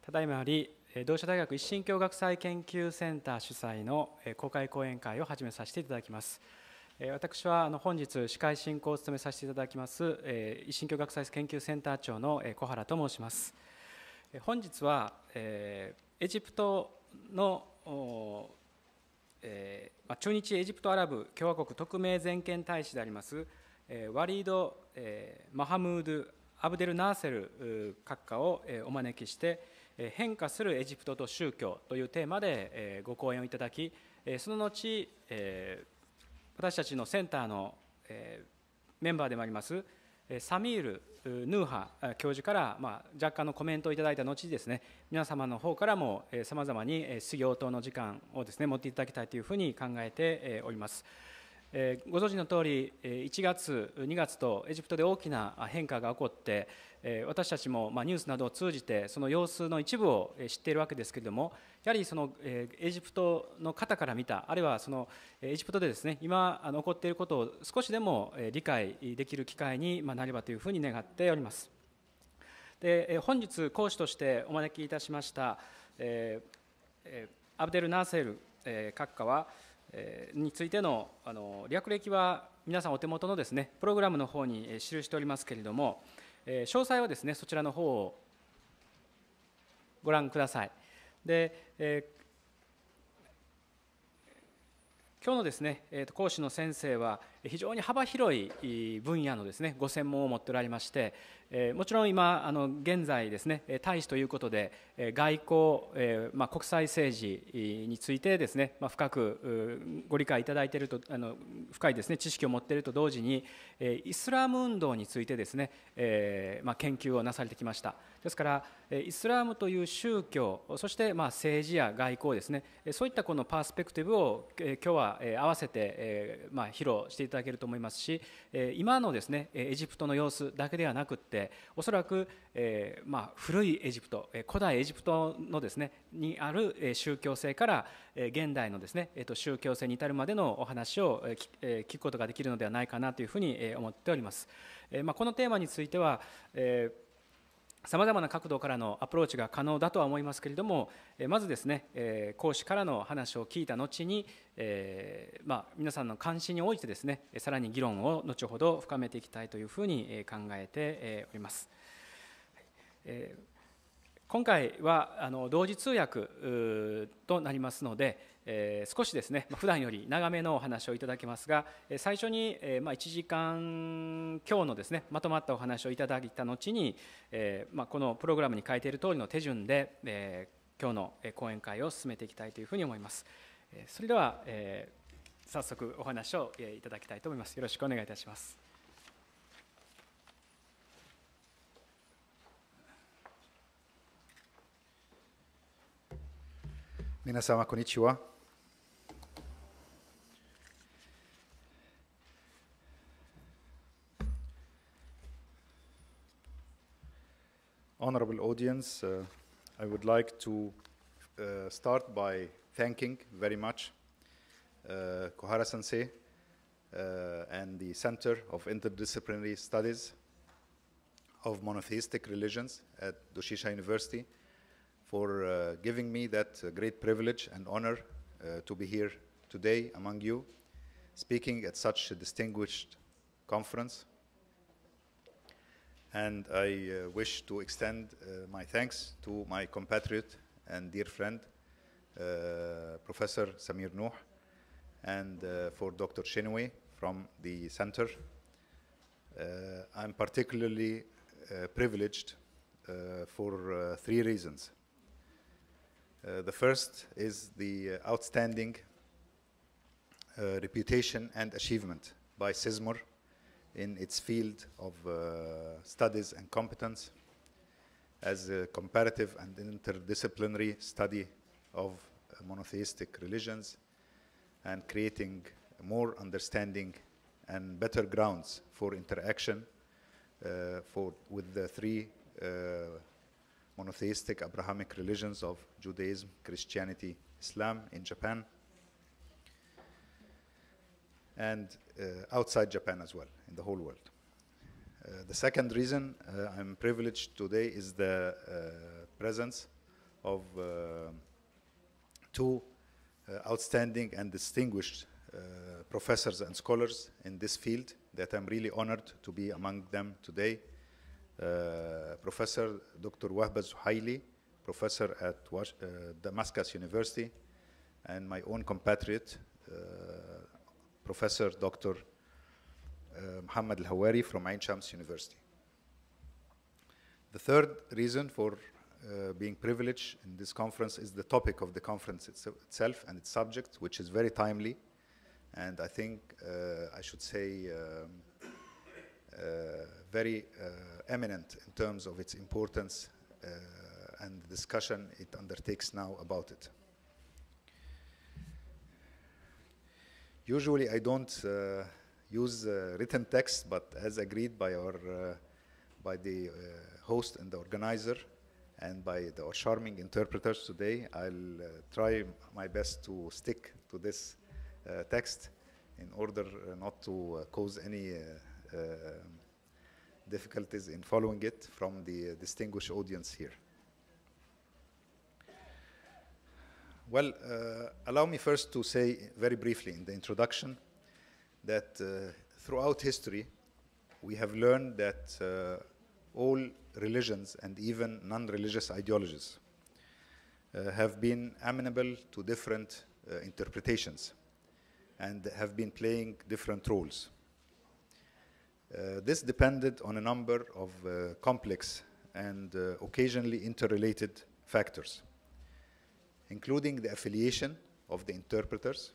ただいまより同志社大学一神教学祭研究センター主催の公開講演会を始めさせていただきます。私は本日司会進行を務めさせていただきます一神教学祭研究センター長の小原と申します。本日はエジプトの駐日エジプトアラブ共和国特命全権大使でありますワリードマハムードアブデルナーセル閣下をお招きして変化するエジプトと宗教というテーマでご講演をいただき、その後私たちのセンターのメンバーでもありますサミール・ヌーハ教授から若干のコメントをいただいた後にですね、皆様の方からもさまざまに質疑応答の時間をですね持っていただきたいというふうに考えております。ご存知のとおり、1月、2月とエジプトで大きな変化が起こって、私たちもニュースなどを通じてその様子の一部を知っているわけですけれども、やはりそのエジプトの方から見た、あるいはそのエジプトでですね、今起こっていることを少しでも理解できる機会になればというふうに願っております。で、本日講師としてお招きいたしましたアブデルナーセル閣下はについての略歴は皆さんお手元のですねプログラムの方に記しておりますけれども、詳細はですねそちらの方をご覧ください。で、今日のですね講師の先生は非常に幅広い分野のですねご専門を持っておられまして、もちろん今現在ですね大使ということで外交、国際政治についてですね深くご理解いただいていると深いですね知識を持っていると同時にイスラム運動についてですね研究をなされてきました。ですからイスラムという宗教、そして政治や外交ですね、そういったこのパースペクティブを今日は合わせて披露していただけると思いますし、今のですねエジプトの様子だけではなくっておそらく古いエジプト、古代エジプトのですねにある宗教性から現代のですね宗教性に至るまでのお話を聞くことができるのではないかなというふうに思っております。このテーマについてはさまざまな角度からのアプローチが可能だとは思いますけれども、まずですね講師からの話を聞いた後に皆さんの関心に応じてですねさらに議論を後ほど深めていきたいというふうに考えております。今回は同時通訳となりますので、少しですね普段より長めのお話をいただきますが、最初に1時間強のですねまとまったお話をいただいた後にこのプログラムに書いている通りの手順で今日の講演会を進めていきたいというふうに思います。それでは早速お話をいただきたいと思います。よろしくお願いいたします。皆様こんにちは。Honorable audience, I would like to start by thanking very much Kohara Sensei and the Center of Interdisciplinary Studies of Monotheistic Religions at Doshisha University for giving me that great privilege and honor to be here today among you, speaking at such a distinguished conference. And I wish to extend my thanks to my compatriot and dear friend, Professor Samir Nuh, and for Dr. Shinwei from the center. I'm particularly privileged for 3 reasons. The first is the outstanding reputation and achievement by SISMOR in its field of studies and competence as a comparative and interdisciplinary study of monotheistic religions and creating more understanding and better grounds for interaction with the 3 monotheistic Abrahamic religions of Judaism, Christianity, Islam in Japan, and outside Japan as well, in the whole world. The second reason I'm privileged today is the presence of two outstanding and distinguished professors and scholars in this field that I'm really honored to be among them today. Professor Dr. Wahba Zuhaili, professor at Damascus University, and my own compatriot, Professor Dr. Muhammad Al-Hawari from Ain Shams University. The third reason for being privileged in this conference is the topic of the conference itself and its subject, which is very timely, and I think I should say very eminent in terms of its importance and the discussion it undertakes now about it. Usually I don't use written text, but as agreed by the host and the organizer and by our charming interpreters today, I'll try my best to stick to this text in order not to cause any difficulties in following it from the distinguished audience here. Well, allow me first to say very briefly in the introduction that throughout history we have learned that all religions and even non-religious ideologies have been amenable to different interpretations and have been playing different roles. This depended on a number of complex and occasionally interrelated factors, including the affiliation of the interpreters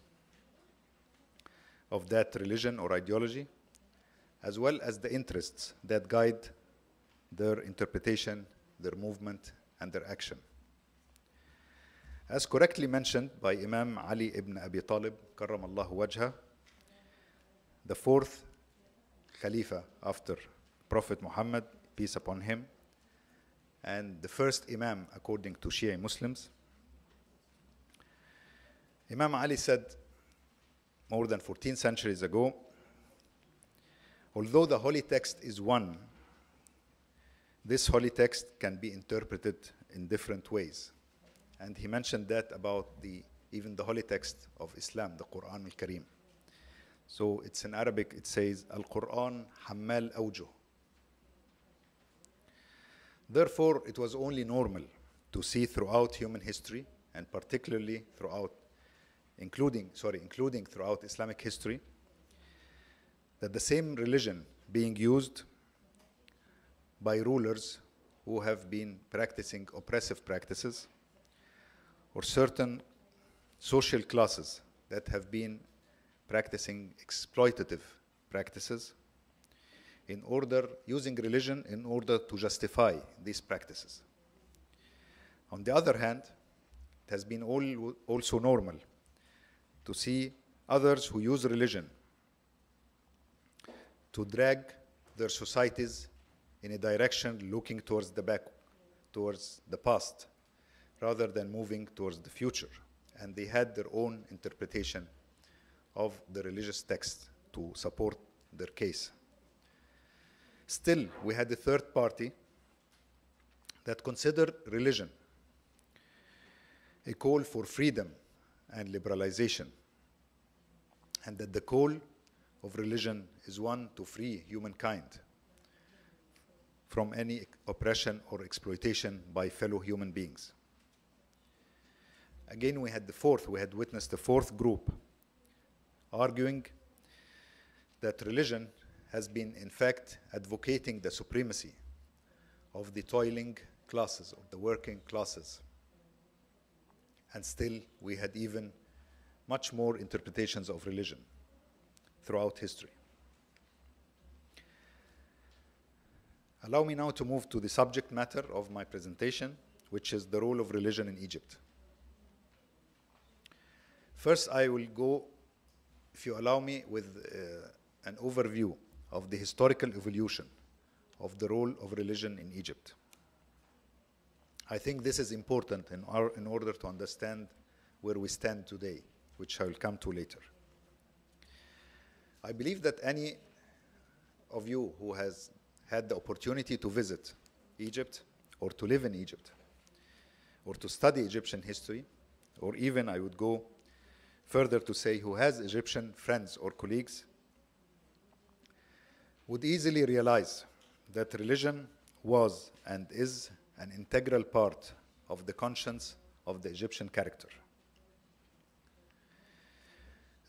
of that religion or ideology, as well as the interests that guide their interpretation, their movement, and their action. As correctly mentioned by Imam Ali ibn Abi Talib, karramallahu wajha, the fourth Khalifa after Prophet Muhammad, peace upon him, and the first Imam according to Shia Muslims, Imam Ali said more than 14 centuries ago, although the holy text is one, this holy text can be interpreted in different ways. And he mentioned that about even the holy text of Islam, the Quran al-Karim. So it's in Arabic, it says, Al-Quran Hammal Awjuh. Therefore, it was only normal to see throughout human history, and particularly including throughout Islamic history, that the same religion being used by rulers who have been practicing oppressive practices, or certain social classes that have been practicing exploitative practices, using religion in order to justify these practices. On the other hand, it has been also normal to see others who use religion to drag their societies in a direction looking towards the past, rather than moving towards the future. And they had their own interpretation of the religious text to support their case. Still, we had a third party that considered religion a call for freedom and liberalization, and that the call of religion is one to free humankind from any oppression or exploitation by fellow human beings. Again, we had witnessed the fourth group arguing that religion has been, in fact, advocating the supremacy of the toiling classes, of the working classes. And still, we had even much more interpretations of religion throughout history. Allow me now to move to the subject matter of my presentation, which is the role of religion in Egypt. First, I will go, if you allow me, with an overview of the historical evolution of the role of religion in Egypt. I think this is important in order to understand where we stand today, which I will come to later. I believe that any of you who has had the opportunity to visit Egypt or to live in Egypt or to study Egyptian history, or even I would go further to say who has Egyptian friends or colleagues, would easily realize that religion was and is an integral part of the conscience of the Egyptian character.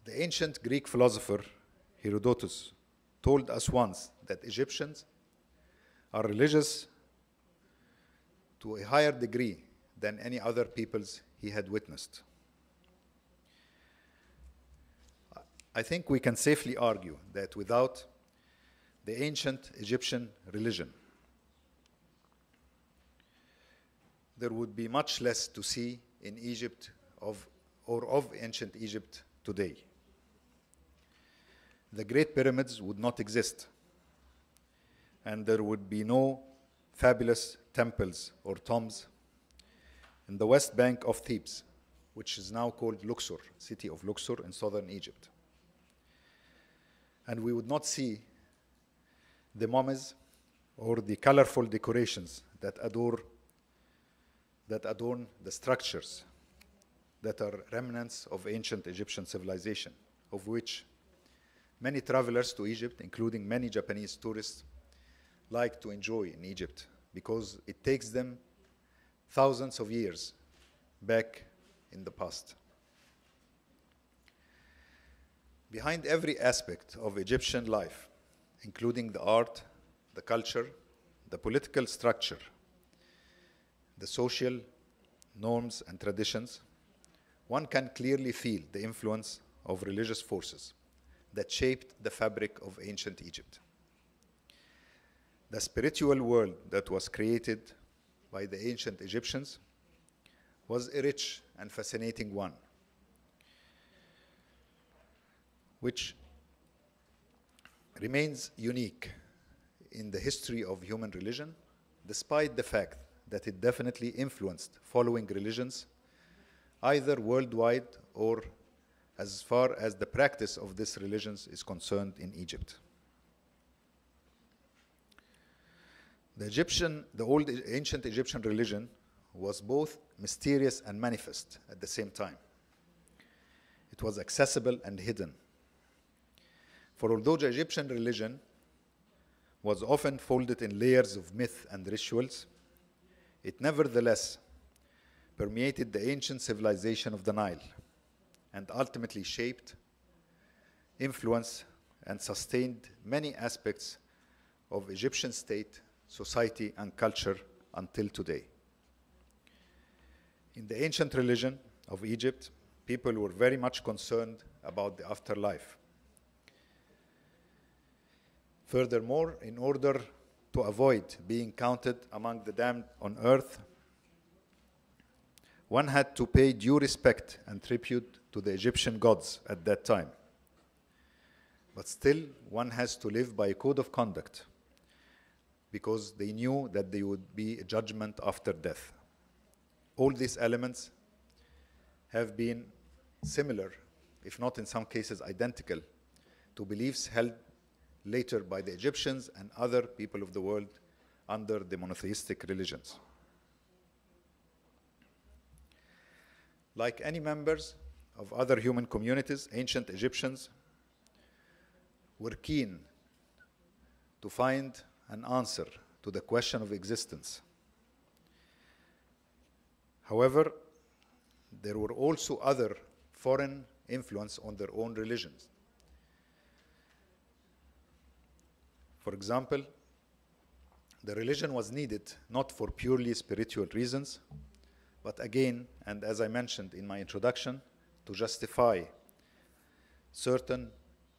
The ancient Greek philosopher Herodotus told us once that Egyptians are religious to a higher degree than any other peoples he had witnessed. I think we can safely argue that without the ancient Egyptian religion, there would be much less to see in Egypt of ancient Egypt today. The Great Pyramids would not exist, and there would be no fabulous temples or tombs in the west bank of Thebes, which is now called Luxor, city of Luxor in southern Egypt. And we would not see the mummies or the colorful decorations that adorn the structures that are remnants of ancient Egyptian civilization, of which many travelers to Egypt, including many Japanese tourists, like to enjoy in Egypt because it takes them thousands of years back in the past. Behind every aspect of Egyptian life, including the art, the culture, the political structure, the social norms and traditions, one can clearly feel the influence of religious forces that shaped the fabric of ancient Egypt. The spiritual world that was created by the ancient Egyptians was a rich and fascinating one, which remains unique in the history of human religion, despite the fact that it definitely influenced following religions, either worldwide or as far as the practice of these religions is concerned in Egypt. The old ancient Egyptian religion was both mysterious and manifest at the same time. It was accessible and hidden. For although the Egyptian religion was often folded in layers of myth and rituals, it nevertheless permeated the ancient civilization of the Nile and ultimately shaped, influenced, and sustained many aspects of Egyptian state, society, and culture until today. In the ancient religion of Egypt, people were very much concerned about the afterlife. Furthermore, in order to avoid being counted among the damned on earth, one had to pay due respect and tribute to the Egyptian gods at that time. But still, one has to live by a code of conduct because they knew that there would be a judgment after death. All these elements have been similar, if not in some cases identical, to beliefs held later by the Egyptians and other people of the world under the monotheistic religions. Like any members of other human communities, ancient Egyptians were keen to find an answer to the question of existence. However, there were also other foreign influence on their own religions. For example, the religion was needed not for purely spiritual reasons, but again, and as I mentioned in my introduction, to justify certain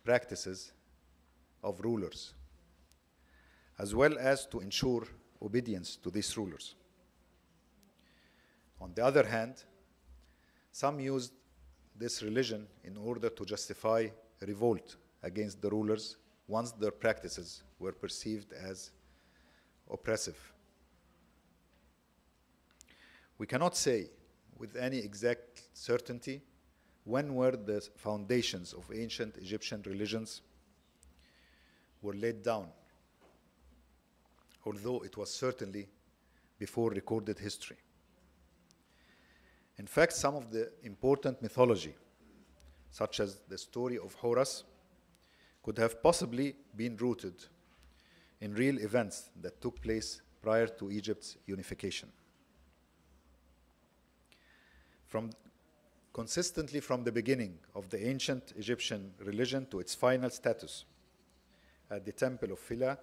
practices of rulers, as well as to ensure obedience to these rulers. On the other hand, some used this religion in order to justify revolt against the rulers once their practices were perceived as oppressive. We cannot say with any exact certainty when were the foundations of ancient Egyptian religions were laid down. although it was certainly before recorded history. In fact, some of the important mythology, such as the story of Horus, could have possibly been rooted in real events that took place prior to Egypt's unification. Consistently from the beginning of the ancient Egyptian religion to its final status at the Temple of Philae,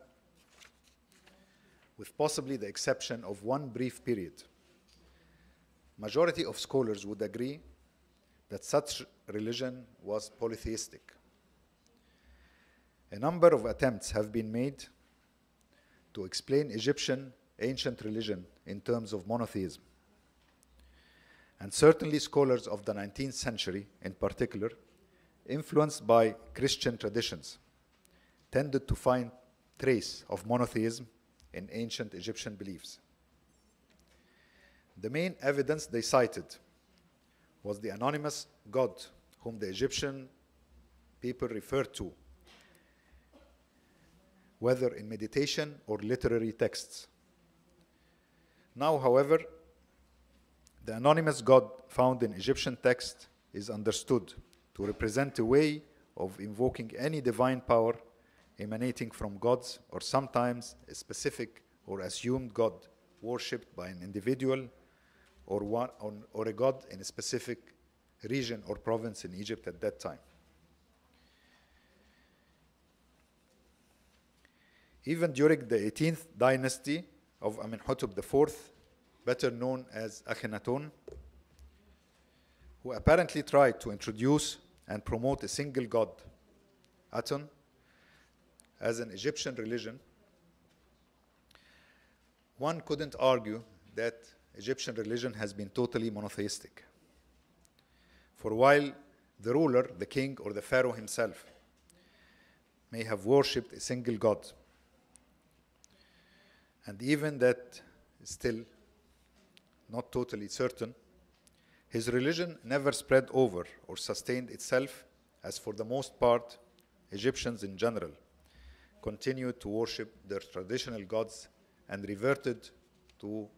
with possibly the exception of one brief period, majority of scholars would agree that such religion was polytheistic. A number of attempts have been made to explain Egyptian ancient religion in terms of monotheism. And certainly scholars of the 19th century in particular, influenced by Christian traditions, tended to find trace of monotheism in ancient Egyptian beliefs. The main evidence they cited was the anonymous god whom the Egyptian people referred to, whether in meditation or literary texts. Now, however, the anonymous god found in Egyptian text is understood to represent a way of invoking any divine power emanating from gods, or sometimes a specific or assumed god worshipped by an individual or a god in a specific region or province in Egypt at that time. Even during the 18th dynasty of Amenhotep IV, better known as Akhenaton, who apparently tried to introduce and promote a single god, Aton, as an Egyptian religion, one couldn't argue that Egyptian religion has been totally monotheistic. For while the ruler, the king, or the pharaoh himself may have worshipped a single god, and even that is still not totally certain, his religion never spread over or sustained itself, as for the most part, Egyptians in general continued to worship their traditional gods and reverted to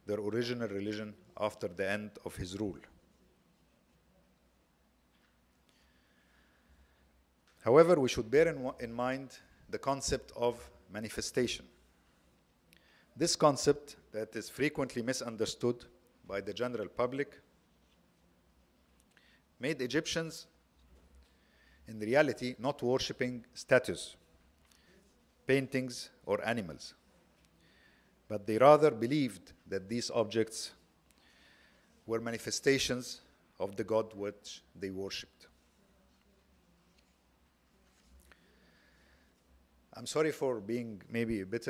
their original religion after the end of his rule. However, we should bear in mind the concept of manifestation. This concept that is frequently misunderstood by the general public made Egyptians in reality not worshipping statues, paintings, or animals, but they rather believed that these objects were manifestations of the god which they worshipped. I'm sorry for being maybe a bit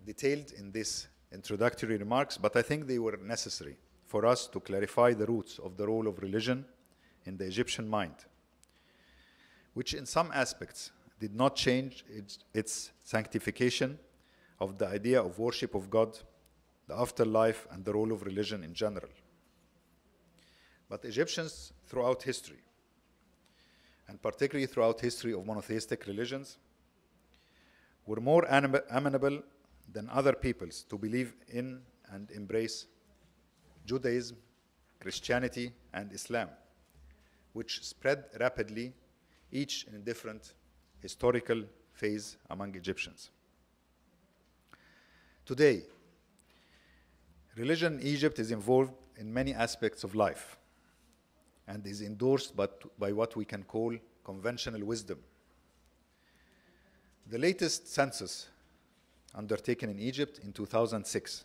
detailed in these introductory remarks, but I think they were necessary for us to clarify the roots of the role of religion in the Egyptian mind, which in some aspects did not change its sanctification of the idea of worship of God, the afterlife, and the role of religion in general. But Egyptians throughout history, and particularly throughout history of monotheistic religions, were more amenable than other peoples to believe in and embrace Judaism, Christianity, and Islam, which spread rapidly, each in a different historical phase among Egyptians. Today, religion in Egypt is involved in many aspects of life and is endorsed by what we can call conventional wisdom. The latest census undertaken in Egypt in 2006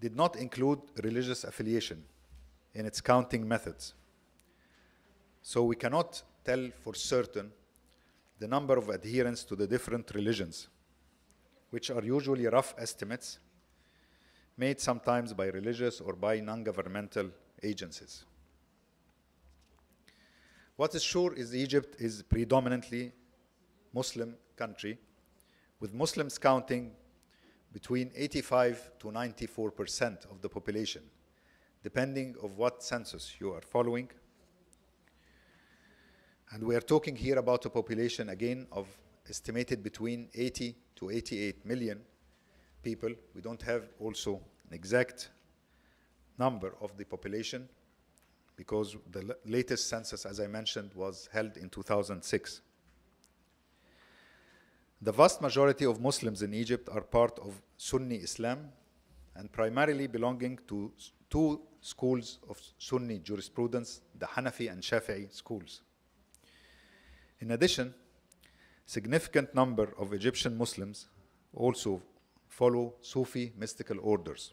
did not include religious affiliation in its counting methods. So we cannot tell for certain the number of adherents to the different religions, which are usually rough estimates made sometimes by religious or by non-governmental agencies. What is sure is Egypt is predominantly Muslim country, with Muslims counting between 85 to 94% of the population, depending on what census you are following. And we are talking here about a population, again, of estimated between 80 to 88 million people. We don't have also an exact number of the population because the latest census, as I mentioned, was held in 2006. The vast majority of Muslims in Egypt are part of Sunni Islam and primarily belonging to two schools of Sunni jurisprudence, the Hanafi and Shafi'i schools. In addition, significant number of Egyptian Muslims also follow Sufi mystical orders.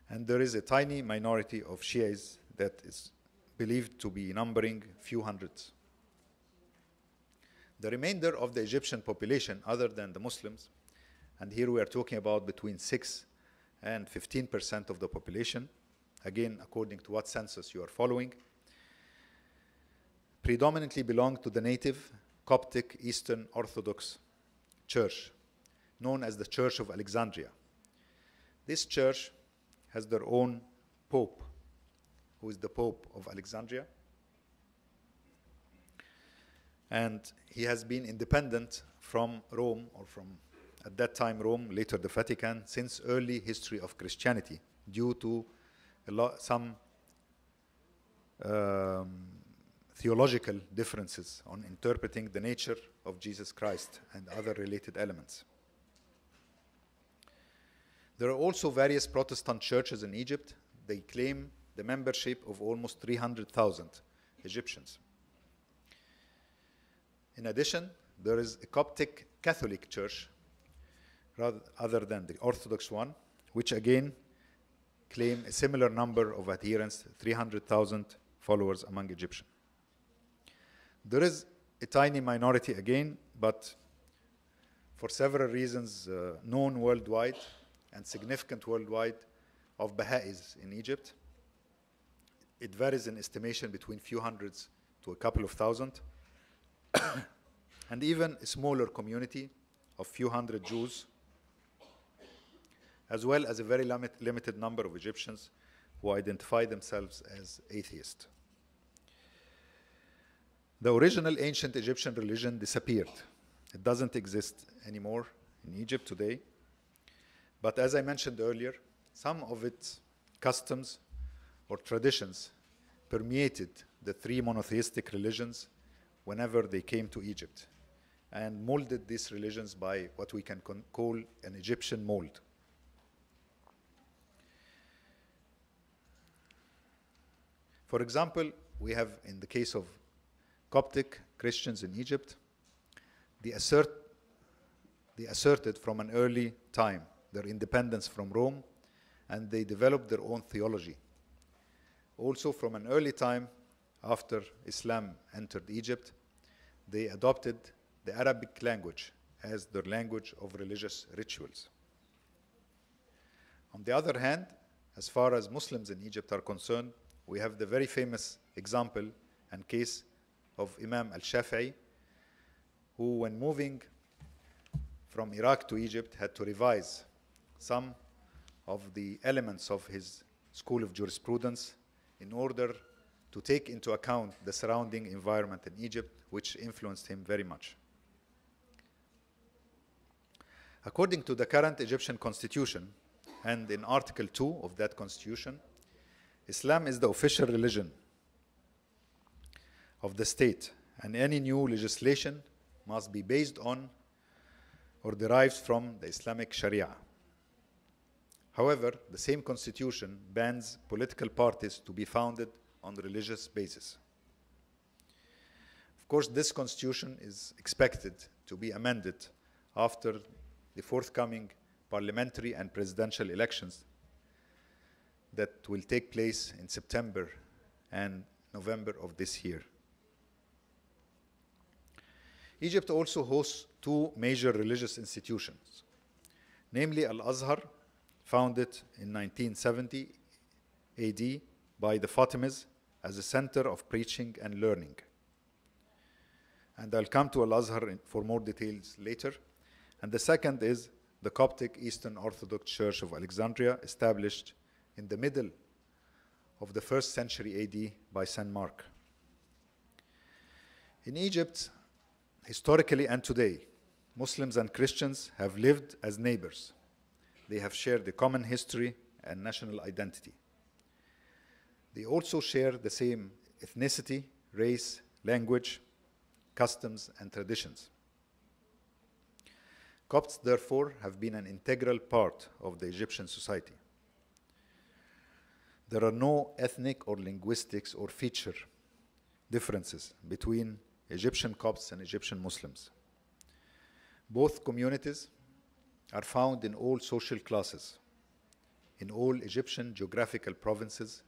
And there is a tiny minority of Shias that is believed to be numbering few hundreds. The remainder of the Egyptian population, other than the Muslims, and here we are talking about between 6 and 15% of the population, again, according to what census you are following, predominantly belong to the native Coptic Eastern Orthodox Church, known as the Church of Alexandria. This church has their own Pope, who is the Pope of Alexandria. And he has been independent from Rome, or from, at that time, Rome, later the Vatican, since early history of Christianity, due to some theological differences on interpreting the nature of Jesus Christ and other related elements. There are also various Protestant churches in Egypt. They claim the membership of almost 300,000 Egyptians. In addition, there is a Coptic Catholic church, other than the Orthodox one, which again claim a similar number of adherents, 300,000 followers among Egyptians. There is a tiny minority again, but for several reasons known worldwide and significant worldwide, of Baha'is in Egypt. It varies in estimation between few hundreds to a couple of thousand. And even a smaller community of few hundred Jews, as well as a very limited number of Egyptians who identify themselves as atheists. The original ancient Egyptian religion disappeared. It doesn't exist anymore in Egypt today. But as I mentioned earlier, some of its customs or traditions permeated the three monotheistic religions whenever they came to Egypt, and molded these religions by what we can call an Egyptian mold. For example, we have, in the case of Coptic Christians in Egypt, they asserted from an early time their independence from Rome, and they developed their own theology. Also, from an early time, after Islam entered Egypt, they adopted the Arabic language as their language of religious rituals. On the other hand, as far as Muslims in Egypt are concerned, we have the very famous example and case of Imam al-Shafi'i, who, when moving from Iraq to Egypt, had to revise some of the elements of his school of jurisprudence in order to take into account the surrounding environment in Egypt, which influenced him very much. According to the current Egyptian constitution, and in Article 2 of that constitution, Islam is the official religion of the state, and any new legislation must be based on or derived from the Islamic Sharia. However, the same constitution bans political parties to be founded on religious basis. Of course, this constitution is expected to be amended after the forthcoming parliamentary and presidential elections that will take place in September and November of this year. Egypt also hosts two major religious institutions, namely Al-Azhar, founded in 1970 AD by the Fatimids as a center of preaching and learning. And I'll come to Al-Azhar for more details later. And the second is the Coptic Eastern Orthodox Church of Alexandria, established in the middle of the 1st century AD by St. Mark. In Egypt, historically and today, Muslims and Christians have lived as neighbors. They have shared a common history and national identity. They also share the same ethnicity, race, language, customs, and traditions. Copts, therefore, have been an integral part of the Egyptian society. There are no ethnic or linguistics or feature differences between Egyptian Copts and Egyptian Muslims. Both communities are found in all social classes, in all Egyptian geographical provinces,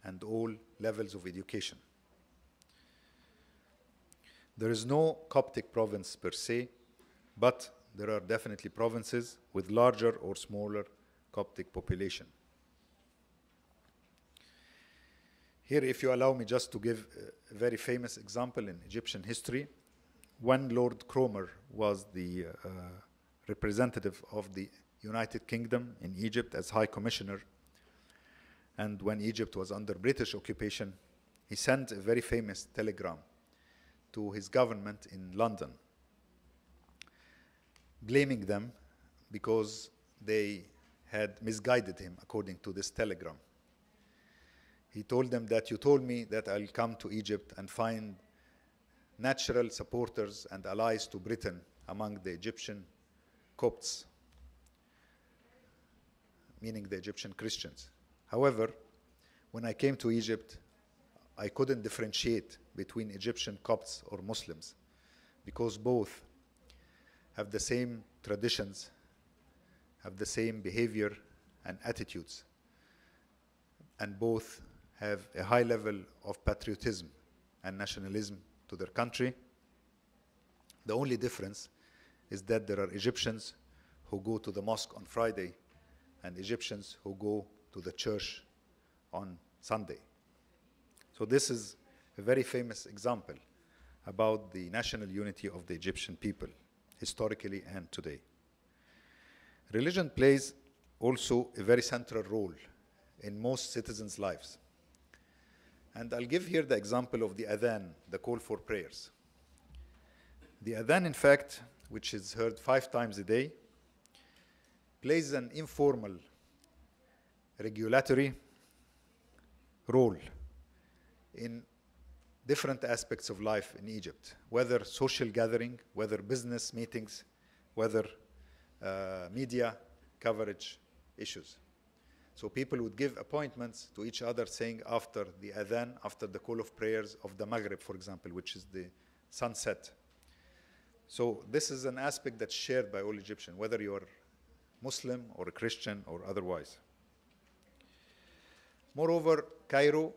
and all levels of education. There is no Coptic province per se, but there are definitely provinces with larger or smaller Coptic population. Here, if you allow me just to give a very famous example in Egyptian history, when Lord Cromer was the representative of the United Kingdom in Egypt as High Commissioner, and when Egypt was under British occupation, he sent a very famous telegram to his government in London, blaming them because they had misguided him according to this telegram. He told them that you told me that I'll come to Egypt and find natural supporters and allies to Britain among the Egyptian Copts, meaning the Egyptian Christians. However, when I came to Egypt, I couldn't differentiate between Egyptian Copts or Muslims because both have the same traditions, have the same behavior and attitudes, and both have a high level of patriotism and nationalism to their country. The only difference is that there are Egyptians who go to the mosque on Friday and Egyptians who go to the church on Sunday. So this is a very famous example about the national unity of the Egyptian people, historically and today. Religion plays also a very central role in most citizens' lives. And I'll give here the example of the adhan, the call for prayers. The adhan, in fact, which is heard 5 times a day, plays an informal regulatory role in different aspects of life in Egypt, whether social gathering, whether business meetings, whether media coverage issues. So people would give appointments to each other saying after the adhan, after the call of prayers of the Maghrib, for example, which is the sunset. So this is an aspect that's shared by all Egyptians, whether you're Muslim or a Christian or otherwise. Moreover, Cairo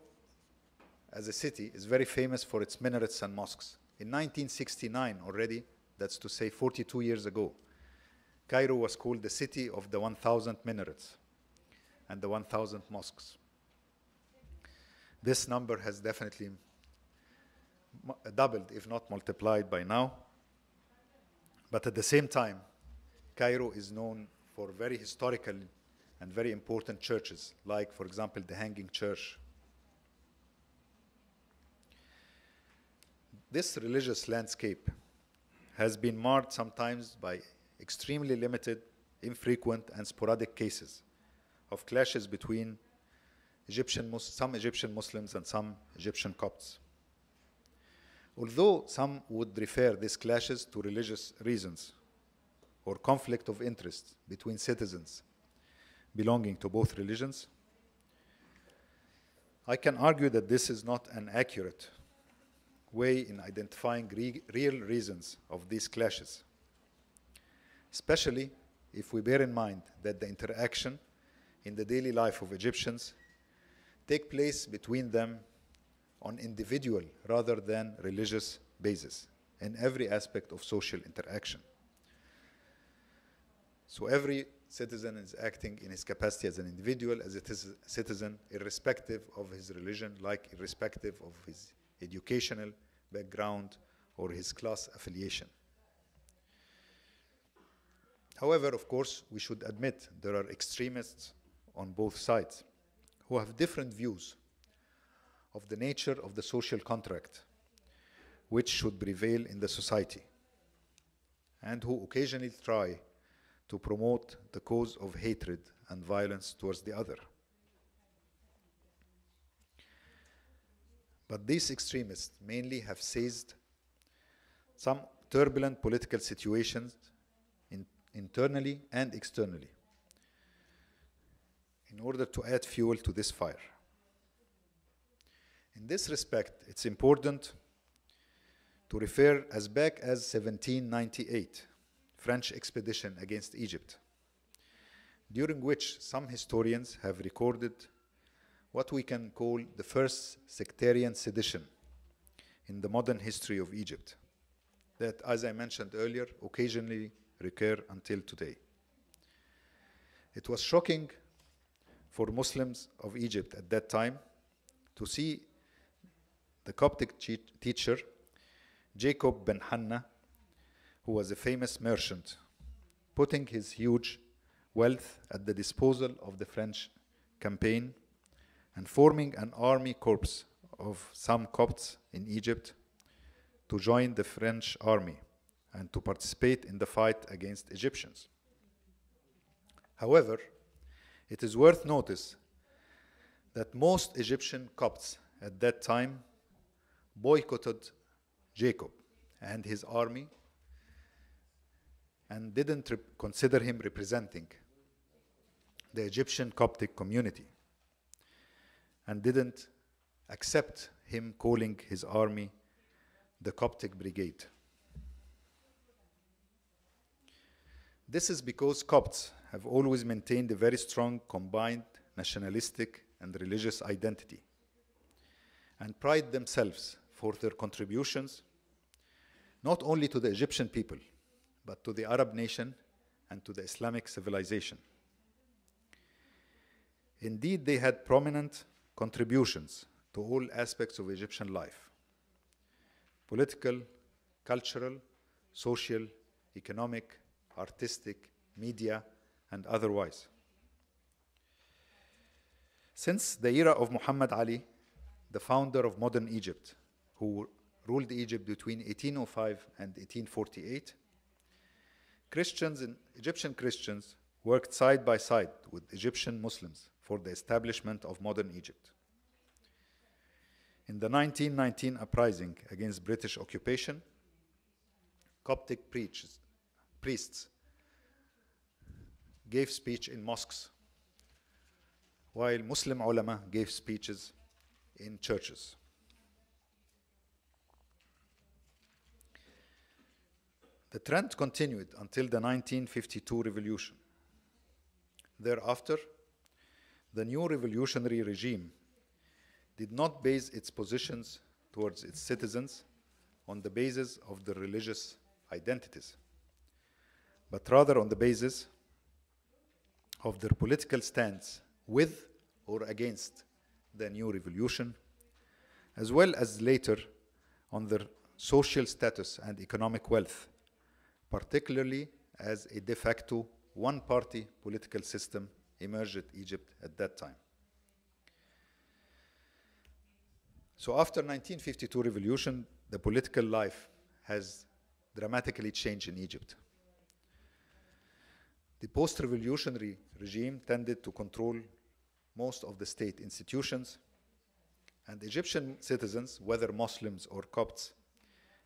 as a city is very famous for its minarets and mosques. In 1969 already, that's to say 42 years ago, Cairo was called the city of the 1,000 minarets and the 1,000 mosques. This number has definitely doubled, if not multiplied by now. But at the same time, Cairo is known for very historical and very important churches, like, for example, the Hanging Church. This religious landscape has been marred sometimes by extremely limited, infrequent, and sporadic cases of clashes between some Egyptian Muslims and some Egyptian Copts. Although some would refer these clashes to religious reasons or conflict of interest between citizens belonging to both religions, I can argue that this is not an accurate way in identifying real reasons of these clashes, especially if we bear in mind that the interaction in the daily life of Egyptians take place between them on individual rather than religious basis in every aspect of social interaction. So every citizen is acting in his capacity as an individual, as a citizen, irrespective of his religion, like irrespective of his educational background or his class affiliation. However, of course, we should admit there are extremists on both sides who have different views of the nature of the social contract which should prevail in the society. and who occasionally try to promote the cause of hatred and violence towards the other. But these extremists mainly have seized some turbulent political situations internally and externally in order to add fuel to this fire. In this respect, it's important to refer as back as 1798, French expedition against Egypt, during which some historians have recorded what we can call the first sectarian sedition in the modern history of Egypt, that, as I mentioned earlier, occasionally recur until today. It was shocking for Muslims of Egypt at that time to see the Coptic teacher, Jacob ben Hanna, who was a famous merchant, putting his huge wealth at the disposal of the French campaign and forming an army corps of some Copts in Egypt to join the French army and to participate in the fight against Egyptians. However, it is worth notice that most Egyptian Copts at that time boycotted Jacob and his army and didn't consider him representing the Egyptian Coptic community and didn't accept him calling his army the Coptic Brigade. This is because Copts have always maintained a very strong combined nationalistic and religious identity and pride themselves for their contributions not only to the Egyptian people, but to the Arab nation and to the Islamic civilization. Indeed, they had prominent contributions to all aspects of Egyptian life: political, cultural, social, economic, artistic, media, and otherwise. Since the era of Muhammad Ali, the founder of modern Egypt, who ruled Egypt between 1805 and 1848, Egyptian Christians worked side by side with Egyptian Muslims for the establishment of modern Egypt. In the 1919 uprising against British occupation, Coptic priests gave speech in mosques, while Muslim ulama gave speeches in churches. The trend continued until the 1952 revolution. Thereafter, the new revolutionary regime did not base its positions towards its citizens on the basis of their religious identities, but rather on the basis of their political stance with or against the new revolution, as well as later on their social status and economic wealth, particularly as a de facto one-party political system emerged in Egypt at that time. So after 1952 revolution, the political life has dramatically changed in Egypt. The post-revolutionary regime tended to control most of the state institutions, and Egyptian citizens, whether Muslims or Copts,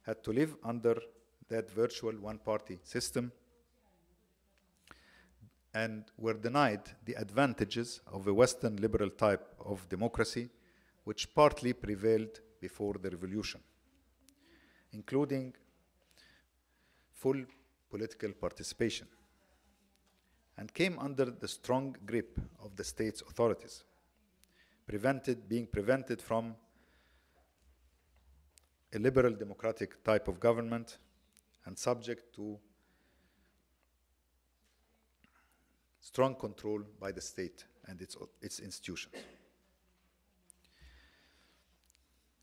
had to live under that virtual one-party system and were denied the advantages of a Western liberal type of democracy which partly prevailed before the revolution, including full political participation, and came under the strong grip of the state's authorities, being prevented from a liberal democratic type of government and subject to strong control by the state and its institutions.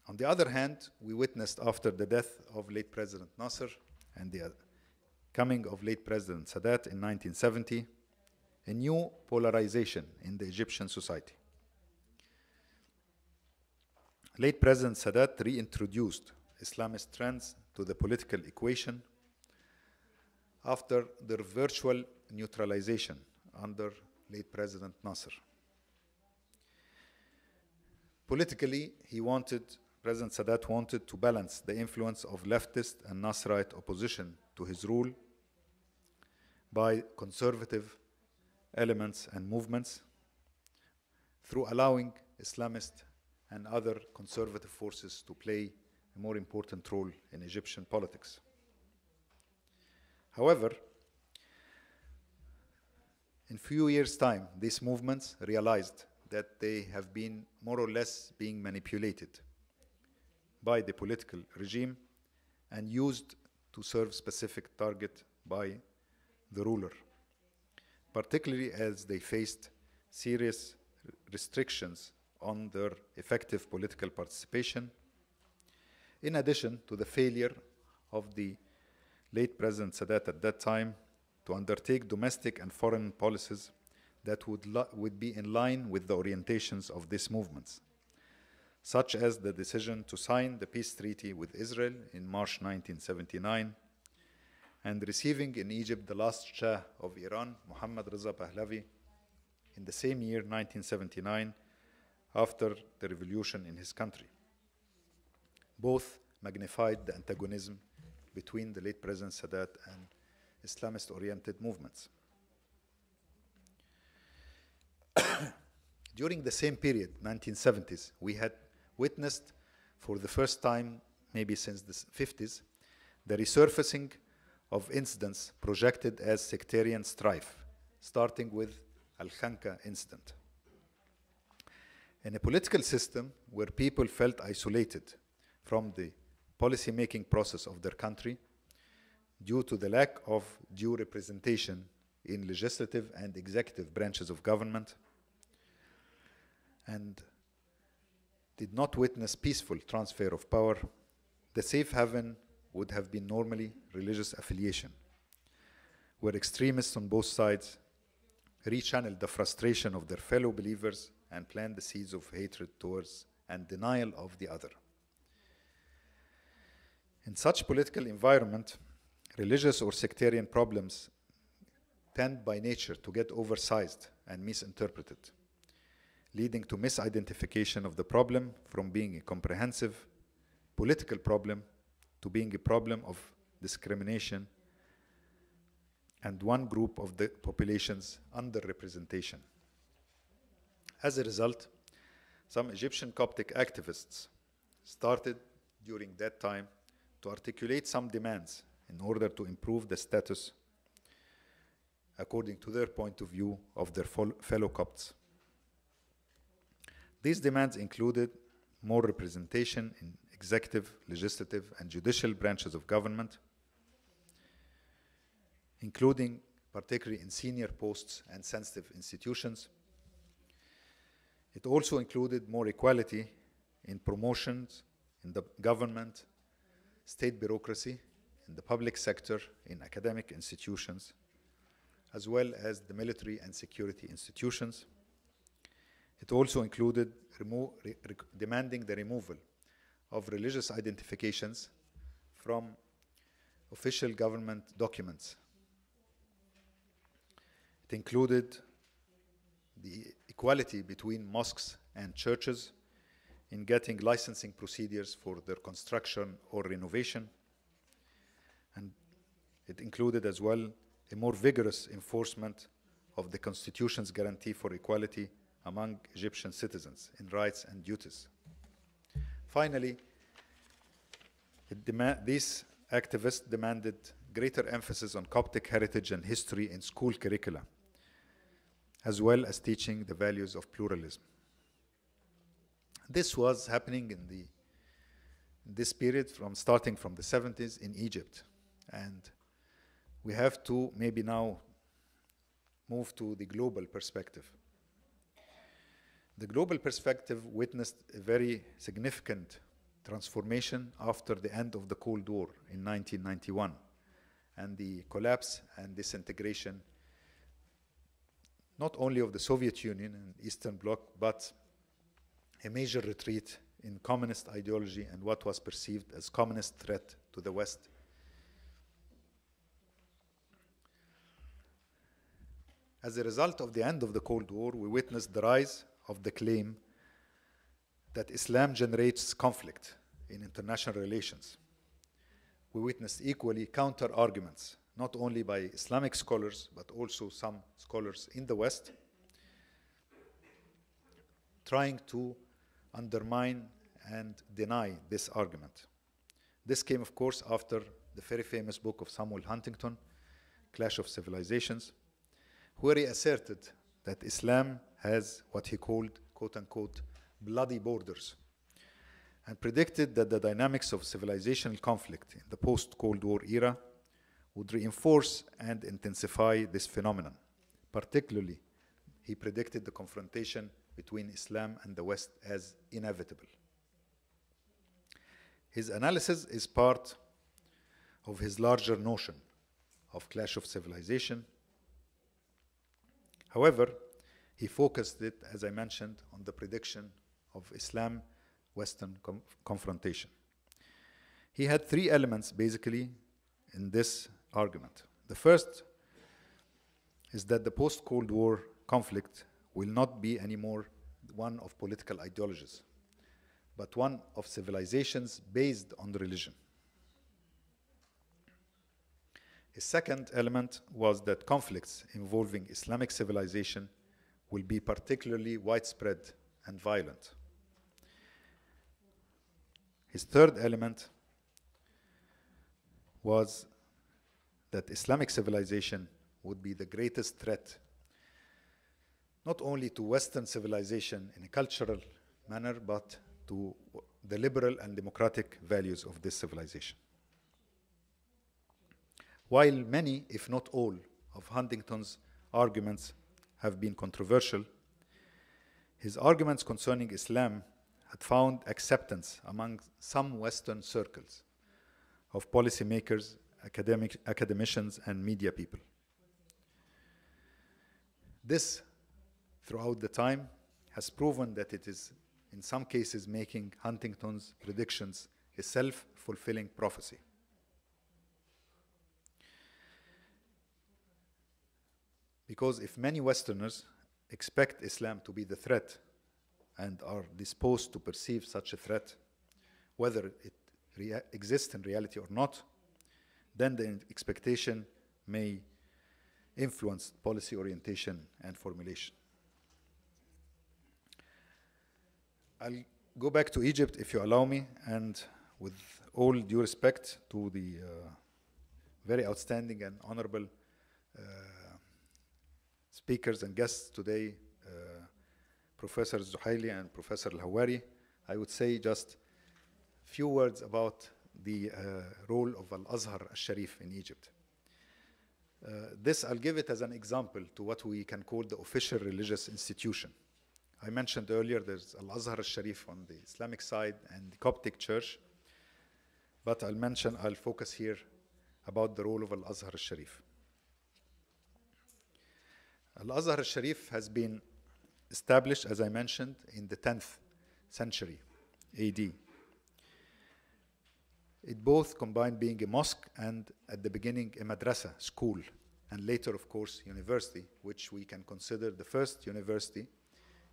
On the other hand, we witnessed after the death of late President Nasser and the coming of late President Sadat in 1970, a new polarization in the Egyptian society. Late President Sadat reintroduced Islamist trends to the political equation after their virtual neutralization under late President Nasser. Politically, President Sadat wanted to balance the influence of leftist and Nasserite opposition to his rule by conservative elements and movements through allowing Islamist and other conservative forces to play a more important role in Egyptian politics. However, in few years' time, these movements realized that they have been more or less being manipulated by the political regime and used to serve specific target by the ruler, particularly as they faced serious restrictions on their effective political participation, in addition to the failure of the late President Sadat at that time to undertake domestic and foreign policies that would be in line with the orientations of these movements, such as the decision to sign the peace treaty with Israel in March 1979, and receiving in Egypt the last Shah of Iran, Muhammad Reza Pahlavi, in the same year, 1979, after the revolution in his country. Both magnified the antagonism between the late President Sadat and Islamist-oriented movements. During the same period, 1970s, we had witnessed for the first time, maybe since the 50s, the resurfacing of incidents projected as sectarian strife, starting with Al-Khanka incident. In a political system where people felt isolated from the policy-making process of their country due to the lack of due representation in legislative and executive branches of government, and did not witness peaceful transfer of power, the safe haven would have been normally religious affiliation, where extremists on both sides rechanneled the frustration of their fellow believers and planted the seeds of hatred towards and denial of the other. In such political environment, religious or sectarian problems tend by nature to get oversized and misinterpreted, leading to misidentification of the problem from being a comprehensive political problem to being a problem of discrimination and one group of the population's underrepresentation. As a result, some Egyptian Coptic activists started during that time to articulate some demands in order to improve the status, according to their point of view, of their fellow Copts. These demands included more representation in executive, legislative, and judicial branches of government, including particularly in senior posts and sensitive institutions. It also included more equality in promotions in the government, state bureaucracy, in the public sector, in academic institutions, as well as the military and security institutions. It also included demanding the removal of religious identifications from official government documents. It included the equality between mosques and churches in getting licensing procedures for their construction or renovation. And it included as well a more vigorous enforcement of the Constitution's guarantee for equality among Egyptian citizens in rights and duties. Finally, these activists demanded greater emphasis on Coptic heritage and history in school curricula, as well as teaching the values of pluralism. This was happening in this period starting from the 70s in Egypt. And we have to maybe now move to the global perspective. The global perspective witnessed a very significant transformation after the end of the Cold War in 1991 and the collapse and disintegration not only of the Soviet Union and Eastern Bloc, but a major retreat in communist ideology and what was perceived as communist threat to the West. As a result of the end of the Cold War, we witnessed the rise of the claim that Islam generates conflict in international relations. We witnessed equally counter-arguments, not only by Islamic scholars, but also some scholars in the West, trying to undermine and deny this argument. This came, of course, after the very famous book of Samuel Huntington, Clash of Civilizations, where he asserted that Islam has what he called, quote-unquote, bloody borders, and predicted that the dynamics of civilizational conflict in the post-Cold War era would reinforce and intensify this phenomenon. Particularly, he predicted the confrontation between Islam and the West as inevitable. His analysis is part of his larger notion of clash of civilization. However, he focused it, as I mentioned, on the prediction of Islam-Western confrontation. He had three elements, basically, in this argument. The first is that the post-Cold War conflict will not be anymore one of political ideologies, but one of civilizations based on religion. A second element was that conflicts involving Islamic civilization will be particularly widespread and violent. His third element was that Islamic civilization would be the greatest threat, not only to Western civilization in a cultural manner, but to the liberal and democratic values of this civilization. While many, if not all, of Huntington's arguments have been controversial, his arguments concerning Islam had found acceptance among some Western circles of policymakers, academicians, and media people. This, throughout the time, has proven that it is, in some cases, making Huntington's predictions a self-fulfilling prophecy. Because if many Westerners expect Islam to be the threat and are disposed to perceive such a threat, whether it exists in reality or not, then the expectation may influence policy orientation and formulation. I'll go back to Egypt, if you allow me, and with all due respect to the very outstanding and honorable speakers and guests today, Professor Zuhaili and Professor Al-Hawari, I would say just a few words about the role of Al-Azhar al-Sharif in Egypt. This, I'll give it as an example to what we can call the official religious institution. I mentioned earlier there's Al-Azhar al-Sharif on the Islamic side and the Coptic Church, but I'll focus here about the role of Al-Azhar al-Sharif. Al-Azhar al-Sharif has been established, as I mentioned, in the 10th century AD. It both combined being a mosque and, at the beginning, a madrasa, school, and later, of course, university, which we can consider the first university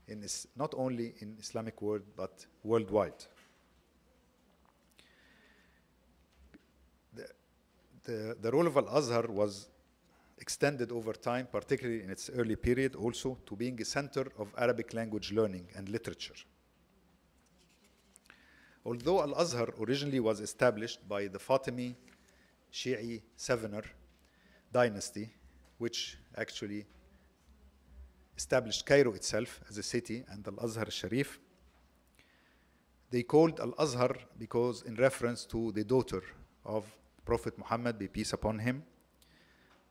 in not only in Islamic world, but worldwide. The role of Al-Azhar was extended over time, particularly in its early period, also to being a center of Arabic language learning and literature. Although Al-Azhar originally was established by the Fatimi Shi'i Sevener dynasty, which actually established Cairo itself as a city and Al-Azhar al-Sharif, they called Al-Azhar because in reference to the daughter of Prophet Muhammad, be peace upon him,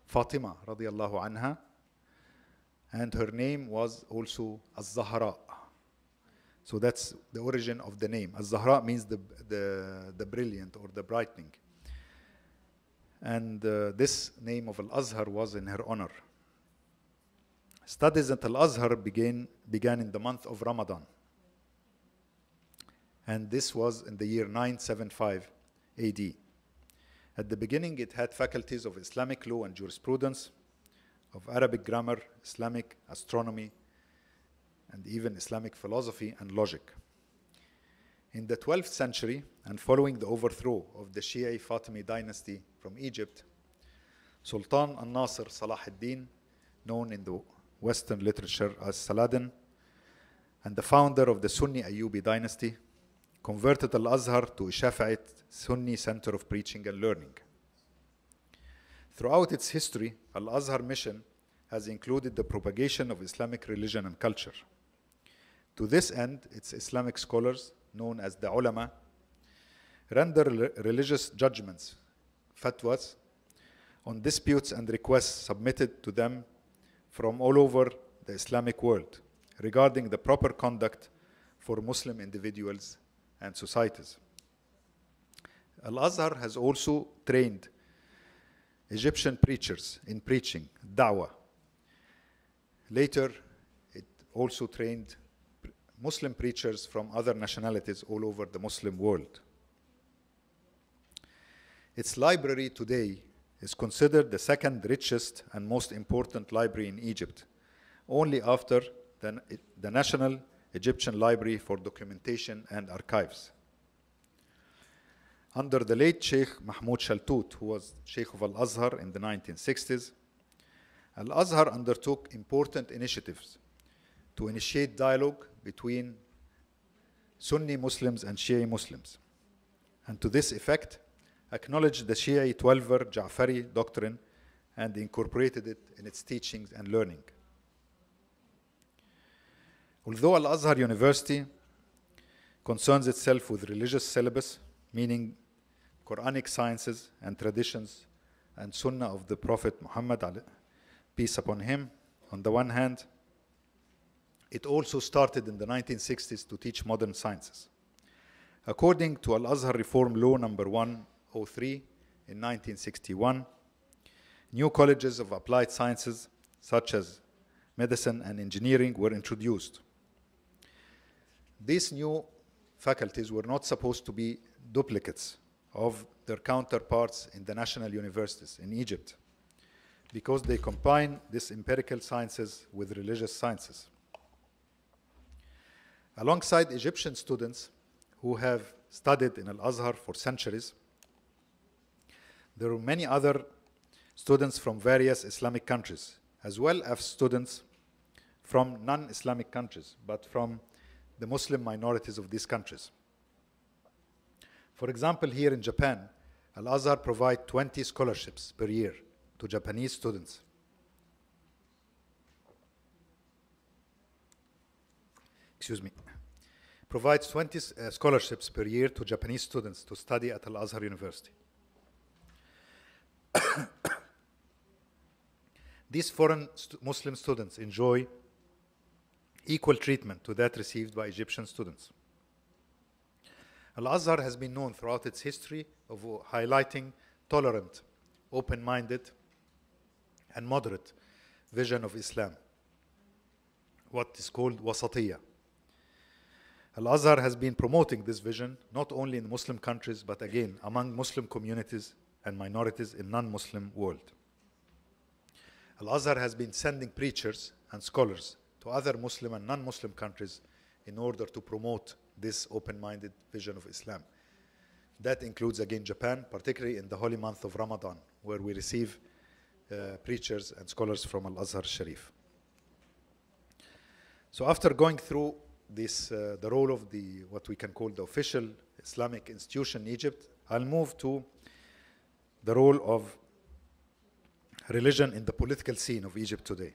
Fatima radiallahu anha, and her name was also Az-Zahra. So that's the origin of the name. Az-Zahra means the brilliant or the brightening. And this name of Al-Azhar was in her honor. Studies at Al-Azhar began in the month of Ramadan. And this was in the year 975 AD. At the beginning, it had faculties of Islamic law and jurisprudence, of Arabic grammar, Islamic astronomy, and even Islamic philosophy and logic. In the 12th century, and following the overthrow of the Shia Fatimid dynasty from Egypt, Sultan al-Nasir Salah ad-Din, known in the Western literature as Saladin, and the founder of the Sunni Ayyubi dynasty, converted Al-Azhar to a Shafi'ite Sunni center of preaching and learning. Throughout its history, Al-Azhar mission has included the propagation of Islamic religion and culture. To this end, its Islamic scholars, known as the ulama, render religious judgments, fatwas, on disputes and requests submitted to them from all over the Islamic world regarding the proper conduct for Muslim individuals and societies. Al-Azhar has also trained Egyptian preachers in preaching, da'wah. Later, it also trained Muslim preachers from other nationalities all over the Muslim world. Its library today is considered the second richest and most important library in Egypt, only after the National Egyptian Library for Documentation and Archives. Under the late Sheikh Mahmoud Shaltut, who was Sheikh of Al-Azhar in the 1960s, Al-Azhar undertook important initiatives to initiate dialogue between Sunni Muslims and Shia Muslims, and to this effect, acknowledged the Shia 12-er Ja'fari doctrine and incorporated it in its teachings and learning. Although Al-Azhar University concerns itself with religious syllabus, meaning Quranic sciences and traditions and Sunnah of the Prophet Muhammad, peace upon him, on the one hand, it also started in the 1960s to teach modern sciences. According to Al-Azhar Reform Law number 103 in 1961, new colleges of applied sciences such as medicine and engineering were introduced. These new faculties were not supposed to be duplicates of their counterparts in the national universities in Egypt, because they combine these empirical sciences with religious sciences. Alongside Egyptian students who have studied in Al-Azhar for centuries, there are many other students from various Islamic countries, as well as students from non-Islamic countries, but from the Muslim minorities of these countries. For example, here in Japan, Al-Azhar provides 20 scholarships per year to Japanese students. Provides 20 scholarships per year to Japanese students to study at Al-Azhar University. These foreign Muslim students enjoy equal treatment to that received by Egyptian students. Al-Azhar has been known throughout its history of highlighting tolerant, open-minded, and moderate vision of Islam, what is called wasatiyya. Al-Azhar has been promoting this vision not only in Muslim countries, but again among Muslim communities and minorities in non-Muslim world. Al-Azhar has been sending preachers and scholars to other Muslim and non-Muslim countries in order to promote this open-minded vision of Islam. That includes again Japan, particularly in the holy month of Ramadan, where we receive preachers and scholars from Al-Azhar Sharif. So after going through this, the role of what we can call the official Islamic institution in Egypt, I'll move to the role of religion in the political scene of Egypt today.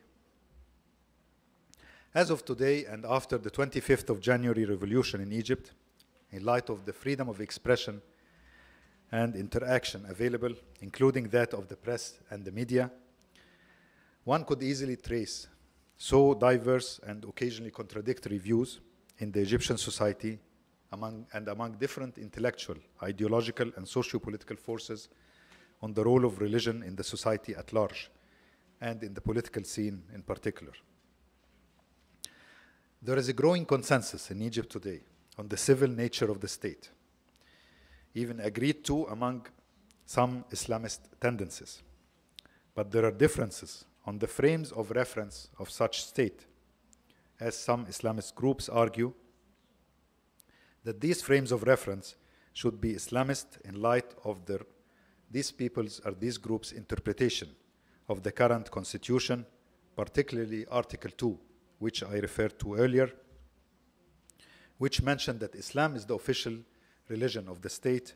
As of today, and after the 25th of January revolution in Egypt, in light of the freedom of expression and interaction available, including that of the press and the media, one could easily trace so diverse and occasionally contradictory views in the Egyptian society among different intellectual, ideological, and socio-political forces on the role of religion in the society at large and in the political scene in particular. There is a growing consensus in Egypt today on the civil nature of the state, even agreed to among some Islamist tendencies. But there are differences on the frames of reference of such state, as some Islamist groups argue that these frames of reference should be Islamist in light of these people's or these groups' interpretation of the current constitution, particularly Article 2, which I referred to earlier, which mentioned that Islam is the official religion of the state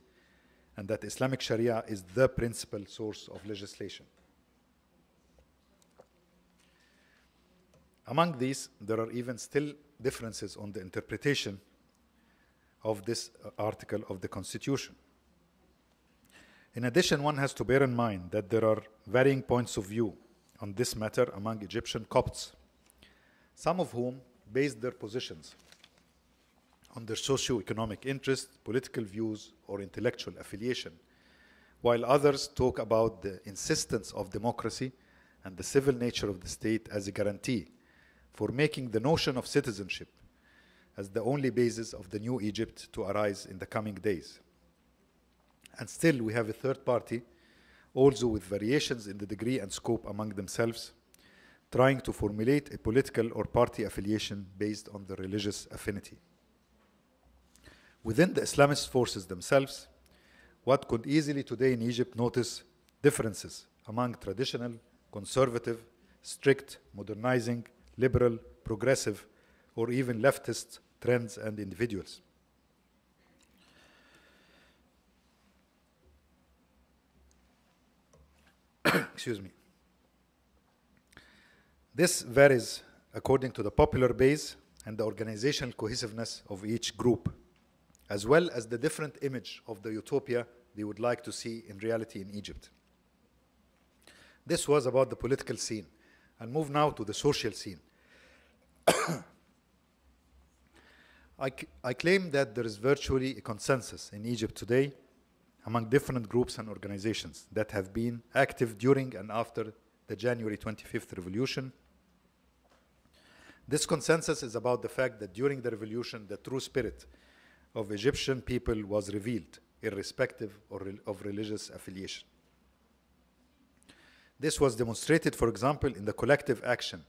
and that Islamic Sharia is the principal source of legislation. Among these, there are even still differences on the interpretation of this article of the Constitution. In addition, one has to bear in mind that there are varying points of view on this matter among Egyptian Copts, some of whom based their positions on their socio-economic interests, political views, or intellectual affiliation, while others talk about the insistence of democracy and the civil nature of the state as a guarantee for making the notion of citizenship as the only basis of the new Egypt to arise in the coming days. And still we have a third party, also with variations in the degree and scope among themselves, trying to formulate a political or party affiliation based on the religious affinity. Within the Islamist forces themselves, one could easily today in Egypt notice differences among traditional, conservative, strict, modernizing, liberal, progressive, or even leftist trends and individuals. Excuse me. This varies according to the popular base and the organizational cohesiveness of each group, as well as the different image of the utopia they would like to see in reality in Egypt. This was about the political scene. I'll move now to the social scene. I claim that there is virtually a consensus in Egypt today among different groups and organizations that have been active during and after the January 25th revolution. This consensus is about the fact that during the revolution, the true spirit of Egyptian people was revealed, irrespective of religious affiliation. This was demonstrated, for example, in the collective action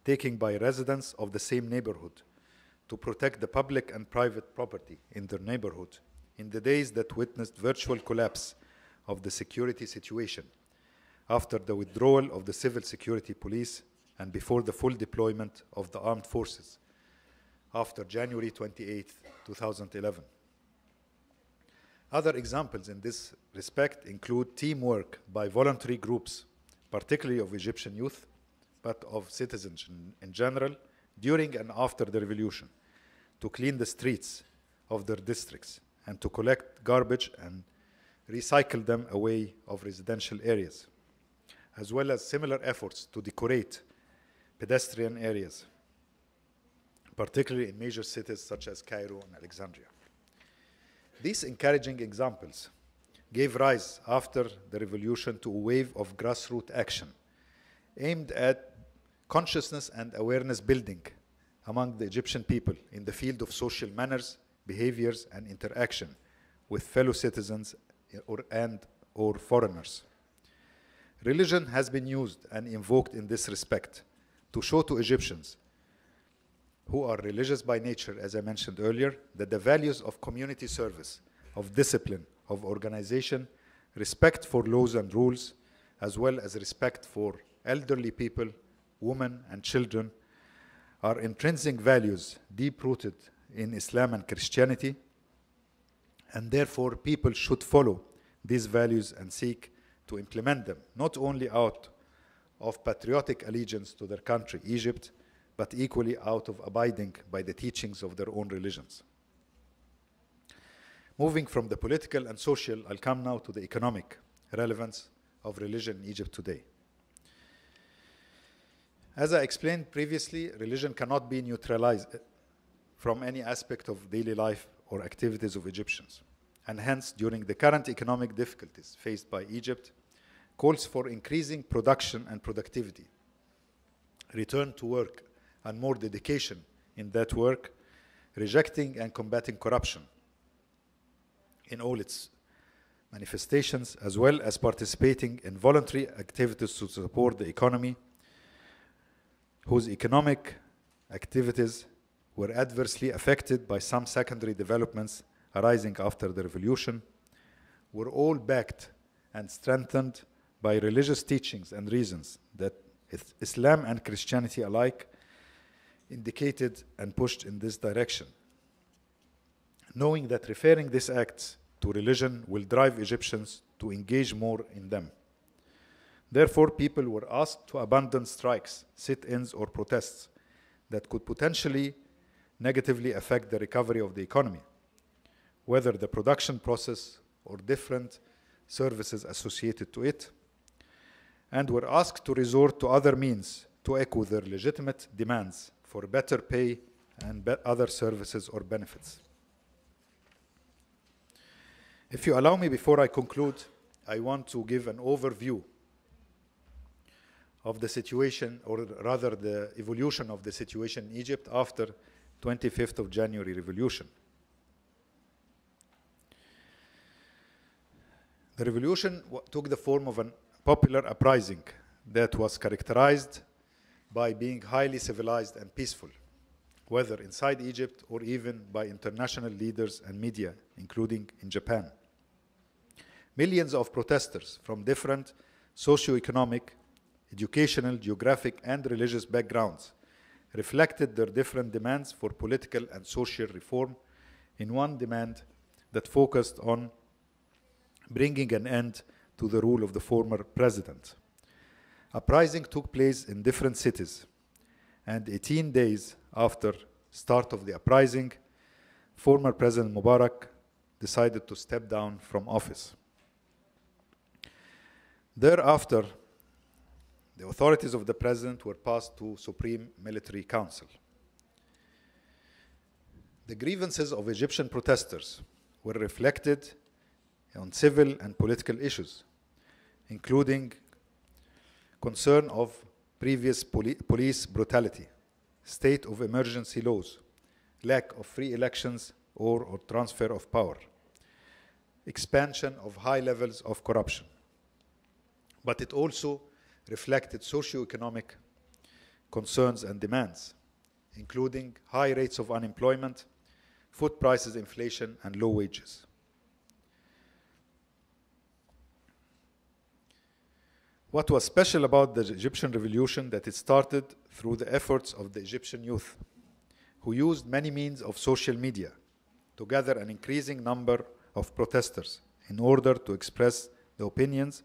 taken by residents of the same neighborhood to protect the public and private property in their neighborhood in the days that witnessed virtual collapse of the security situation after the withdrawal of the civil security police and before the full deployment of the armed forces after January 28, 2011. Other examples in this respect include teamwork by voluntary groups, particularly of Egyptian youth, but of citizens in general, during and after the revolution, to clean the streets of their districts and to collect garbage and recycle them away of residential areas, as well as similar efforts to decorate pedestrian areas, particularly in major cities such as Cairo and Alexandria. These encouraging examples gave rise after the revolution to a wave of grassroots action aimed at consciousness and awareness building among the Egyptian people in the field of social manners, behaviors, and interaction with fellow citizens or foreigners. Religion has been used and invoked in this respect to show to Egyptians who are religious by nature, as I mentioned earlier, that the values of community service, of discipline, of organization, respect for laws and rules, as well as respect for elderly people, women, and children, are intrinsic values deep-rooted in Islam and Christianity, and therefore people should follow these values and seek to implement them, not only out of patriotic allegiance to their country, Egypt, but equally out of abiding by the teachings of their own religions. Moving from the political and social, I'll come now to the economic relevance of religion in Egypt today. As I explained previously, religion cannot be neutralized from any aspect of daily life or activities of Egyptians. And hence, during the current economic difficulties faced by Egypt, calls for increasing production and productivity, return to work, and more dedication in that work, rejecting and combating corruption in all its manifestations, as well as participating in voluntary activities to support the economy whose economic activities were adversely affected by some secondary developments arising after the revolution, were all backed and strengthened by religious teachings and reasons that Islam and Christianity alike indicated and pushed in this direction. Knowing that referring these acts to religion will drive Egyptians to engage more in them. Therefore, people were asked to abandon strikes, sit-ins, or protests that could potentially negatively affect the recovery of the economy, whether the production process or different services associated to it, and were asked to resort to other means to echo their legitimate demands for better pay and other services or benefits. If you allow me, before I conclude, I want to give an overview of the situation, or rather the evolution of the situation in Egypt after 25th of January revolution. The revolution took the form of a popular uprising that was characterized by being highly civilized and peaceful, whether inside Egypt or even by international leaders and media, including in Japan. Millions of protesters from different socio-economic, educational, geographic, and religious backgrounds reflected their different demands for political and social reform in one demand that focused on bringing an end to the rule of the former president. Uprising took place in different cities, and 18 days after start of the uprising, former President Mubarak decided to step down from office. Thereafter, the authorities of the president were passed to Supreme Military Council. The grievances of Egyptian protesters were reflected on civil and political issues, including concern of previous police brutality, state of emergency laws, lack of free elections or transfer of power, expansion of high levels of corruption. But it also reflected socio-economic concerns and demands, including high rates of unemployment, food prices inflation, and low wages. What was special about the Egyptian revolution that it started through the efforts of the Egyptian youth, who used many means of social media to gather an increasing number of protesters in order to express the opinions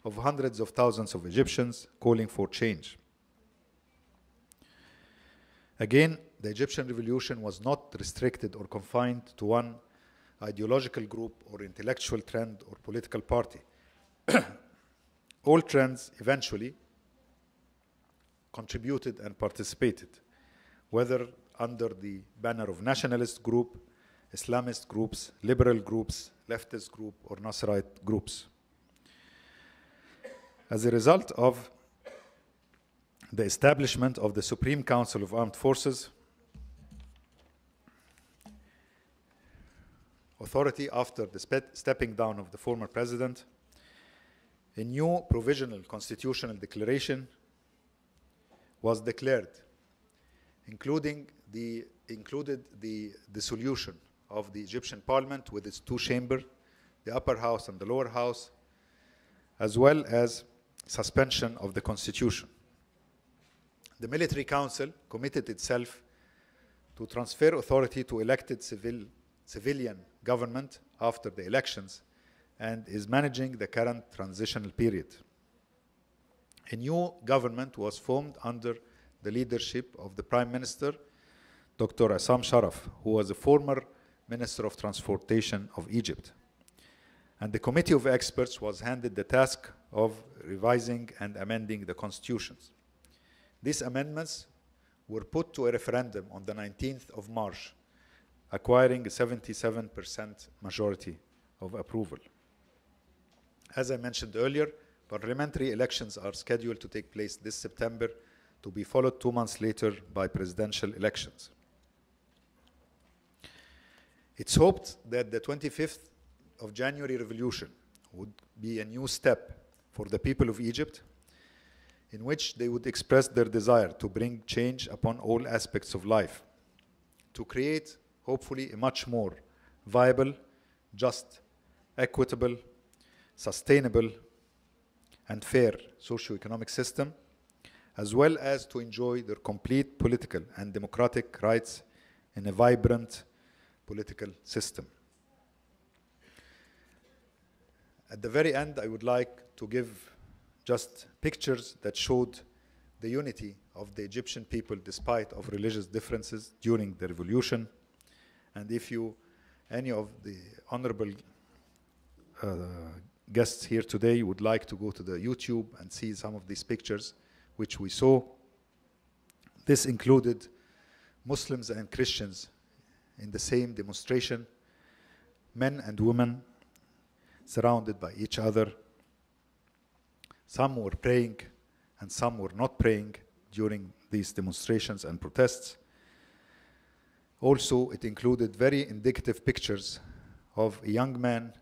of hundreds of thousands of Egyptians calling for change. Again, the Egyptian revolution was not restricted or confined to one ideological group or intellectual trend or political party. All trends eventually contributed and participated, whether under the banner of nationalist group, Islamist groups, liberal groups, leftist group, or Nasserite groups. As a result of the establishment of the Supreme Council of Armed Forces, authority after the stepping down of the former president, a new provisional constitutional declaration was declared, included the dissolution of the Egyptian parliament with its two chambers, the upper house and the lower house, as well as suspension of the constitution. The military council committed itself to transfer authority to elected civilian government after the elections and is managing the current transitional period. A new government was formed under the leadership of the Prime Minister, Dr. Assam Sharaf, who was a former Minister of Transportation of Egypt. And the committee of experts was handed the task of revising and amending the constitutions. These amendments were put to a referendum on the 19th of March, acquiring a 77% majority of approval. As I mentioned earlier, parliamentary elections are scheduled to take place this September, to be followed 2 months later by presidential elections. It's hoped that the 25th of January revolution would be a new step for the people of Egypt in which they would express their desire to bring change upon all aspects of life, to create, hopefully, a much more viable, just, equitable, sustainable, and fair socio-economic system, as well as to enjoy their complete political and democratic rights in a vibrant political system. At the very end, I would like to give just pictures that showed the unity of the Egyptian people despite of religious differences during the revolution. And if any of the honorable guests here today would like to go to the YouTube and see some of these pictures which we saw, this included Muslims and Christians in the same demonstration, men and women surrounded by each other. Some were praying and some were not praying during these demonstrations and protests. Also, it included very indicative pictures of a young man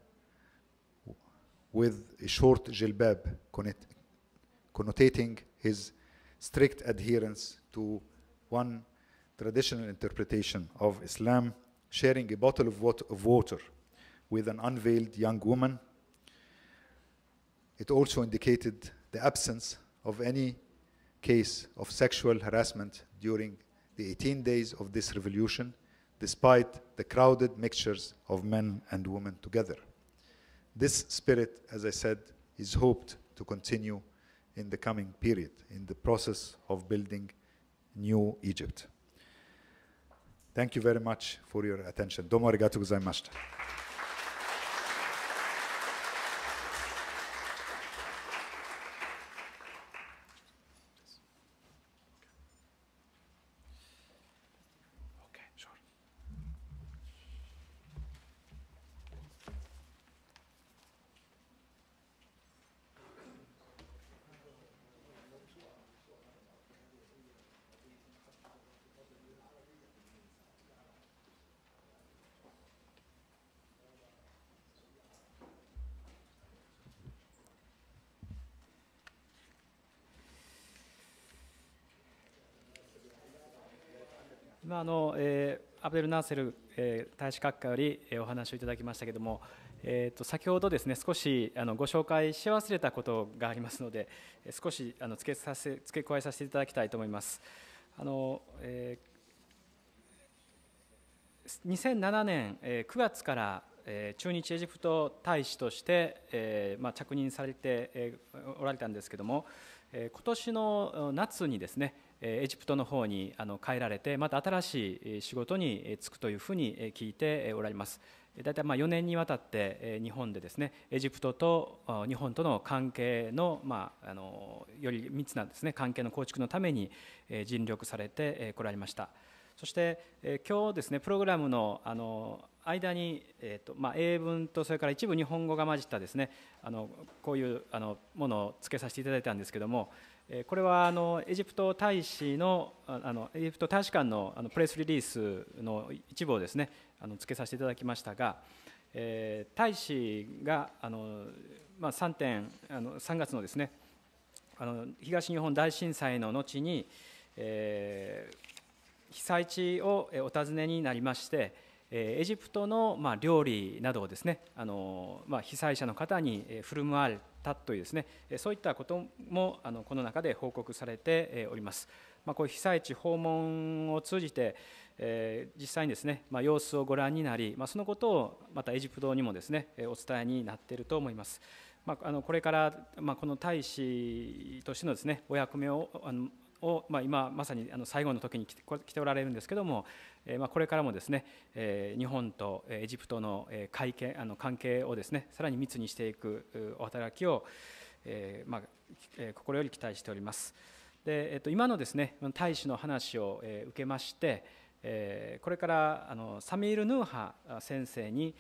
with a short jilbab, connotating his strict adherence to one traditional interpretation of Islam, sharing a bottle of water with an unveiled young woman. It also indicated the absence of any case of sexual harassment during the 18 days of this revolution, despite the crowded mixtures of men and women together. This spirit, as I said, is hoped to continue in the coming period, in the process of building new Egypt. Thank you very much for your attention. Domo arigatou gozaimashita.今アブデルナーセル、大使閣下より、お話をいただきましたけれども、先ほどですね、少しご紹介し忘れたことがありますので、少し付け加えさせていただきたいと思います。2007年9月から駐日エジプト大使として、着任されておられたんですけれども、今年の夏にですね、エジプトの方に帰られて、また新しい仕事に就くというふうに聞いておられます。大体4年にわたって日本でですね、エジプトと日本との関係の、より密なですね、関係の構築のために尽力されてこられました。そして今日ですね、プログラムの間に英文とそれから一部日本語が混じったですね、こういうものを付けさせていただいたんですけども、これはエジプト大使のエジプト大使館のプレスリリースの一部をですね付けさせていただきましたが、大使が3月のですね東日本大震災の後に、被災地をお訪ねになりまして、エジプトの料理などをですね被災者の方に振る舞われたというですね、そういったこともこの中で報告されております。こういう被災地訪問を通じて、実際にですね様子をご覧になり、そのことをまたエジプトにもですねお伝えになっていると思います。これからこの大使としてのですねお役目を今まさに最後の時に来ておられるんですけども、これからもですね日本とエジプトの関係をですねさらに密にしていくお働きを心より期待しております。で今のですね大使の話を受けまして、これからサミール・ヌーハ先生に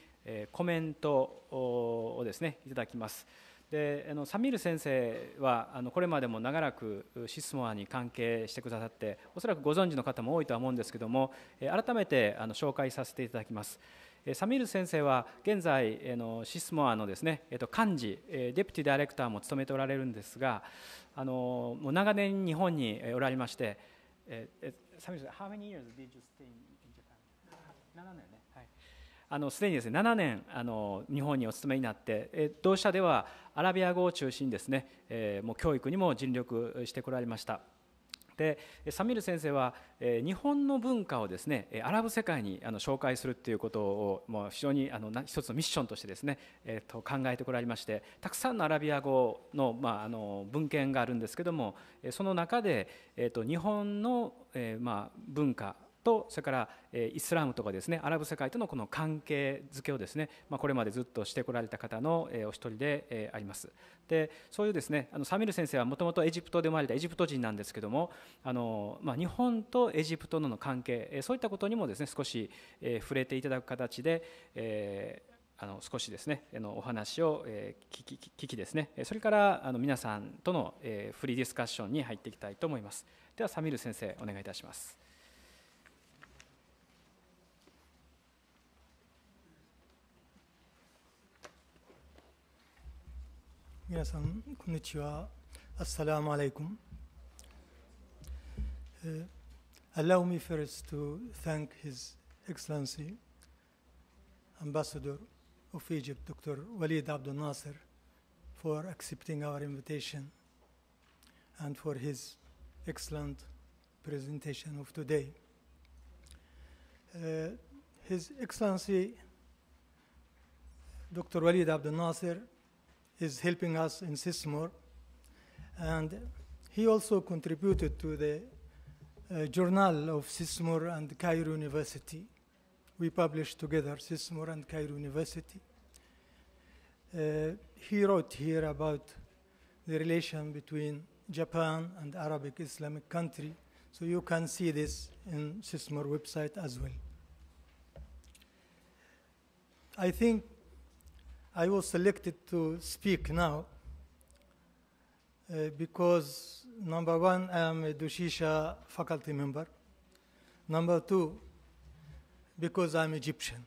コメントをですねいただきます。でサミール先生はこれまでも長らくシスモアに関係してくださって、おそらくご存知の方も多いとは思うんですけども、改めて紹介させていただきます。サミール先生は現在シスモアのですね、幹事、デプティダイレクターも務めておられるんですが、もう長年日本におられまして、サミールさん、How many years did you stay in Japan? 7年ね。はい。すでにですね、7年日本にお勤めになって、同社ではアラビア語を中心にですね、もう教育にも尽力してこられました。でサミール先生は日本の文化をですねアラブ世界に紹介するということをもう非常に一つのミッションとしてですね考えてこられまして、たくさんのアラビア語の文献があるんですけども、その中で日本の文化とそれからイスラムとかですねアラブ世界とのこの関係づけをですねこれまでずっとしてこられた方のお一人であります。でそういうですねサミール先生はもともとエジプトで生まれたエジプト人なんですけども、日本とエジプトの関係、そういったことにもですね少し触れていただく形で少しですねお話を聞きですね、それから皆さんとのフリーディスカッションに入っていきたいと思います。ではサミール先生お願いいたします。皆さんこんにちは。アッサラムアライクム。Allow me first to thank His Excellency Ambassador of Egypt, Dr. Walid Abdel Nasser, for accepting our invitation and for his excellent presentation of today. His Excellency Dr. Walid Abdel Nasser is helping us in SISMOR, and he also contributed to the journal of SISMOR and Cairo University. We published together SISMOR and Cairo University. He wrote here about the relation between Japan and Arabic Islamic country, so you can see this in SISMOR website as well. I think I was selected to speak now because, number one, I am a Dushisha faculty member. Number two, because I'm Egyptian.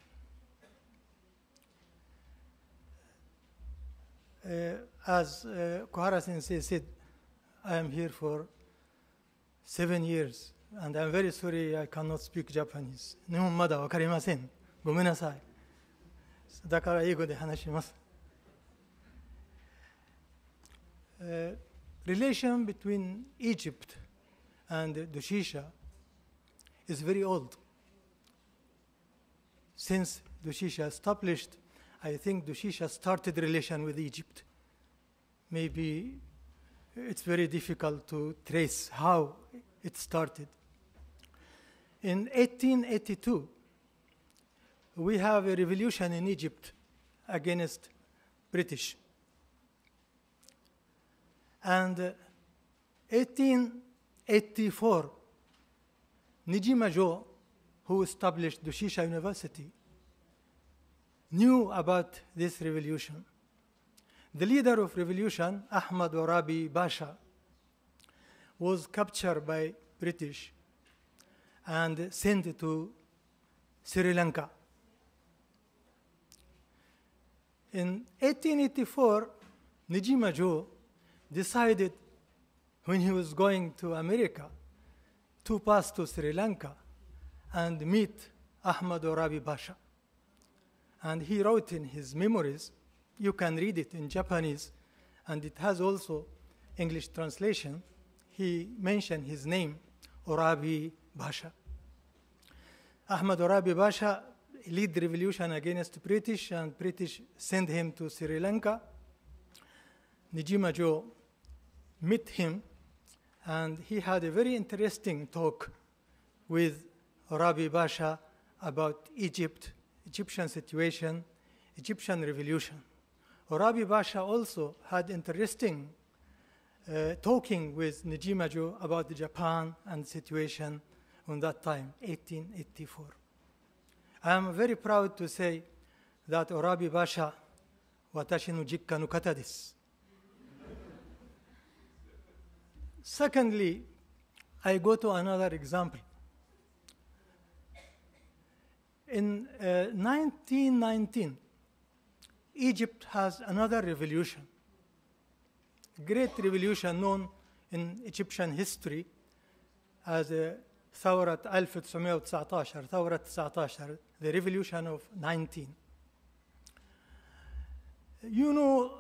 As Kohara Sensei said, I am here for 7 years, and I'm very sorry I cannot speak Japanese. 日本まだわかりません。ごめんなさい。だから英語で話します。Relation between Egypt and Dushisha is very old. Since Dushisha established, I think Dushisha started relation with Egypt. Maybe it's very difficult to trace how it started. In 1882, we have a revolution in Egypt against British. And 1884, Nijima Jo, who established Dushisha University, knew about this revolution. The leader of revolution, Ahmad Orabi Basha, was captured by British and sent to Sri Lanka. In 1884, Nijima Jo decided when he was going to America to pass to Sri Lanka and meet Ahmad Orabi Basha. And he wrote in his memories, you can read it in Japanese, and it has also English translation. He mentioned his name, Orabi Basha. Ahmad Orabi Basha led the revolution against British, and British sent him to Sri Lanka. Nijima Jo met him, and he had a very interesting talk with Orabi Basha about Egypt, Egyptian situation, Egyptian revolution. Orabi Basha also had interesting talking with Nijima Jo about Japan and situation on that time, 1884. I am very proud to say that Orabi Basha, watashi no jikka no kata desu. Secondly, I go to another example. In 1919, Egypt has another revolution, great revolution known in Egyptian history as ثورة 1919, ثورة 19, the revolution of 19. You know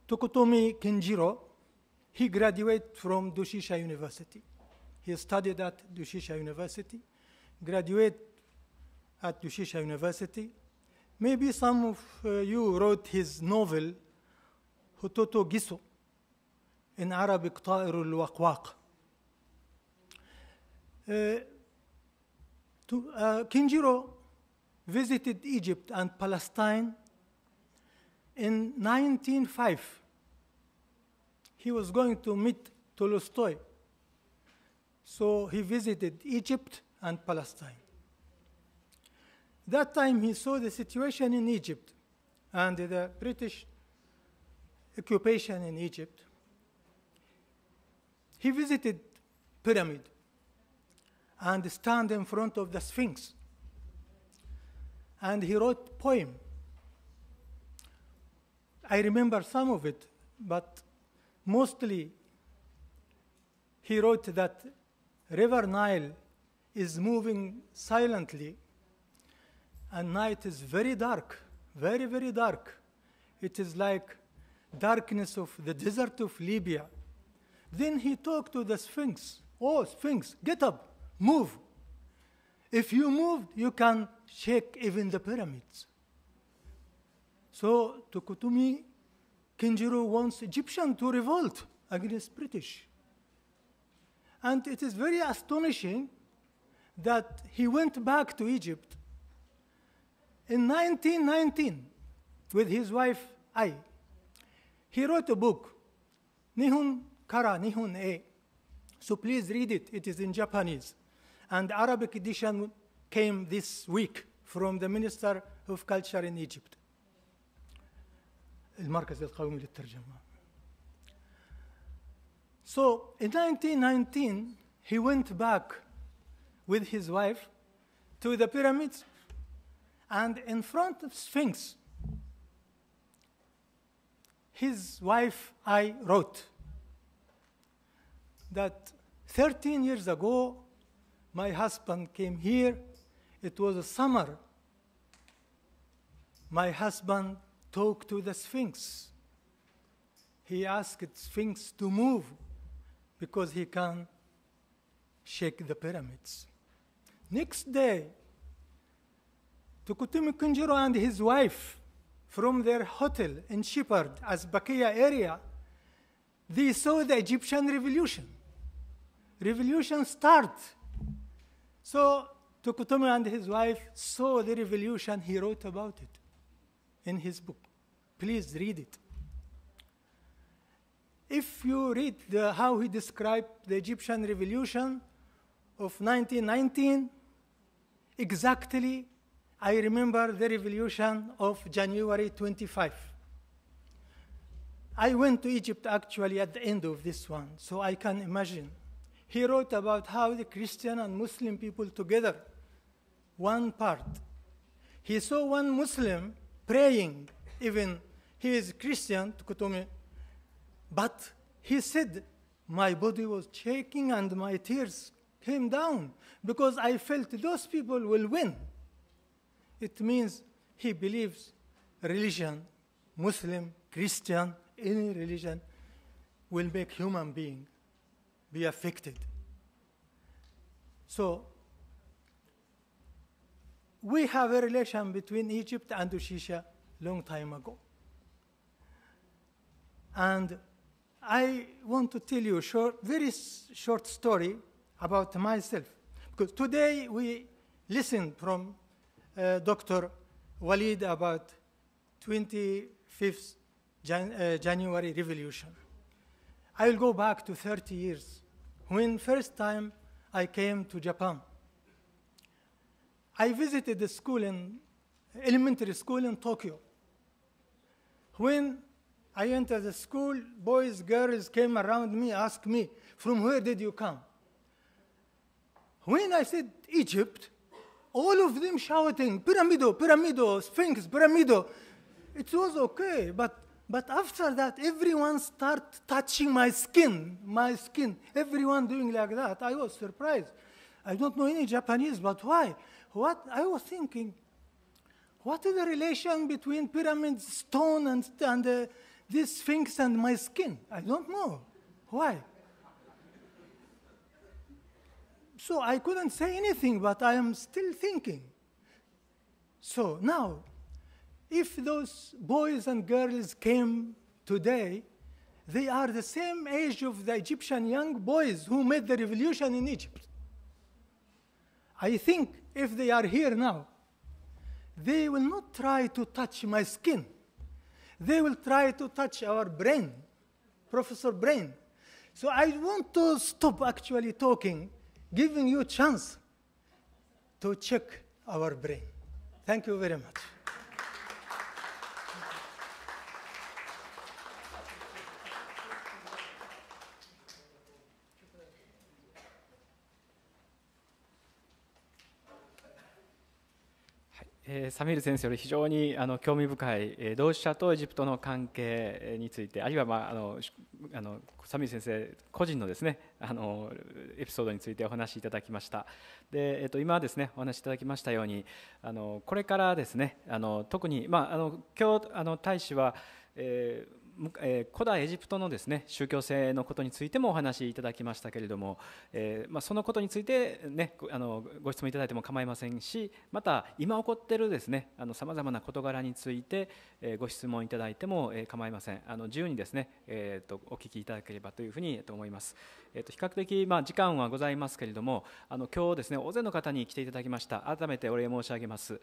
Tokotomi Kenjiro, he graduated from Doshisha University. He studied at Doshisha University, graduated at Doshisha University. Maybe some of you wrote his novel, Hototo Giso, in Arabic, Ta'irul Waqwaq. Kenjiro visited Egypt and Palestine in 1905. He was going to meet Tolstoy. So he visited Egypt and Palestine. That time he saw the situation in Egypt and the British occupation in Egypt. He visited pyramid and stand in front of the Sphinx. And he wrote poem. I remember some of it, but mostly he wrote that River Nile is moving silently, and night is very dark, very, very dark. It is like darkness of the desert of Libya. Then he talked to the Sphinx. Oh, Sphinx, get up, move. If you move, you can shake even the pyramids. So Tokotomi Kenjiro wants Egyptians to revolt against British. And it is very astonishing that he went back to Egypt in 1919 with his wife, Ai. He wrote a book, Nihon Kara Nihon E. So please read it. It is in Japanese. And Arabic edition came this week from the Minister of Culture in Egypt. المركز القومي للترجمة. So in 1919, he went back with his wife to the pyramids, and in front of Sphinx, his wife, I wrote that 13 years ago, my husband came here. It was a summer. My husband talked to the Sphinx. He asked Sphinx to move because he can shake the pyramids. Next day, Tokotomi Kenjiro and his wife from their hotel in Shepherd, as Bakia area, they saw the Egyptian revolution. Revolution start. So Tokotomi and his wife saw the revolution. He wrote about it in his book. Please read it. If you read how he described the Egyptian revolution of 1919, exactly, I remember the revolution of January 25. I went to Egypt actually at the end of this one, so I can imagine. He wrote about how the Christian and Muslim people together, one part. He saw one Muslim praying, even he is Christian, Tokotomi, but he said, my body was shaking and my tears came down because I felt those people will win. It means he believes religion, Muslim, Christian, any religion will make human being be affected. So we have a relation between Egypt and Doshisha long time ago. And I want to tell you a very short story about myself. Because today we listened from Dr. Walid about 25th January Revolution. I will go back to 30 years, when first time I came to Japan. I visited the school elementary school in Tokyo. When I entered the school, boys, girls came around me, asked me, from where did you come? When I said Egypt, all of them shouting, Pyramido, Pyramido, Sphinx, Pyramido. It was okay, but after that, everyone started touching my skin, everyone doing like that. I was surprised. I don't know any Japanese, but why? What I was thinking, what is the relation between pyramid stone and this Sphinx and my skin? I don't know. Why? So I couldn't say anything, but I am still thinking. So now, if those boys and girls came today, they are the same age of the Egyptian young boys who made the revolution in Egypt. I think if they are here now, they will not try to touch my skin. They will try to touch our brain, Professor Brain. So I want to stop actually talking, giving you a chance to check our brain. Thank you very much. サミール先生より非常に興味深い同志社とエジプトの関係について、あるいは、サミール先生個人のですねエピソードについてお話しいただきました。で、今ですねお話しいただきましたようにこれからですね特に、今日大使は、古代エジプトのですね宗教性のことについてもお話しいただきましたけれども、そのことについてねご質問いただいても構いませんし、また今起こっているですねさまざまな事柄についてご質問いただいても構いません。自由にですねお聞きいただければというふうに思います。比較的時間はございますけれども、今日ですね大勢の方に来ていただきました。改めてお礼申し上げます。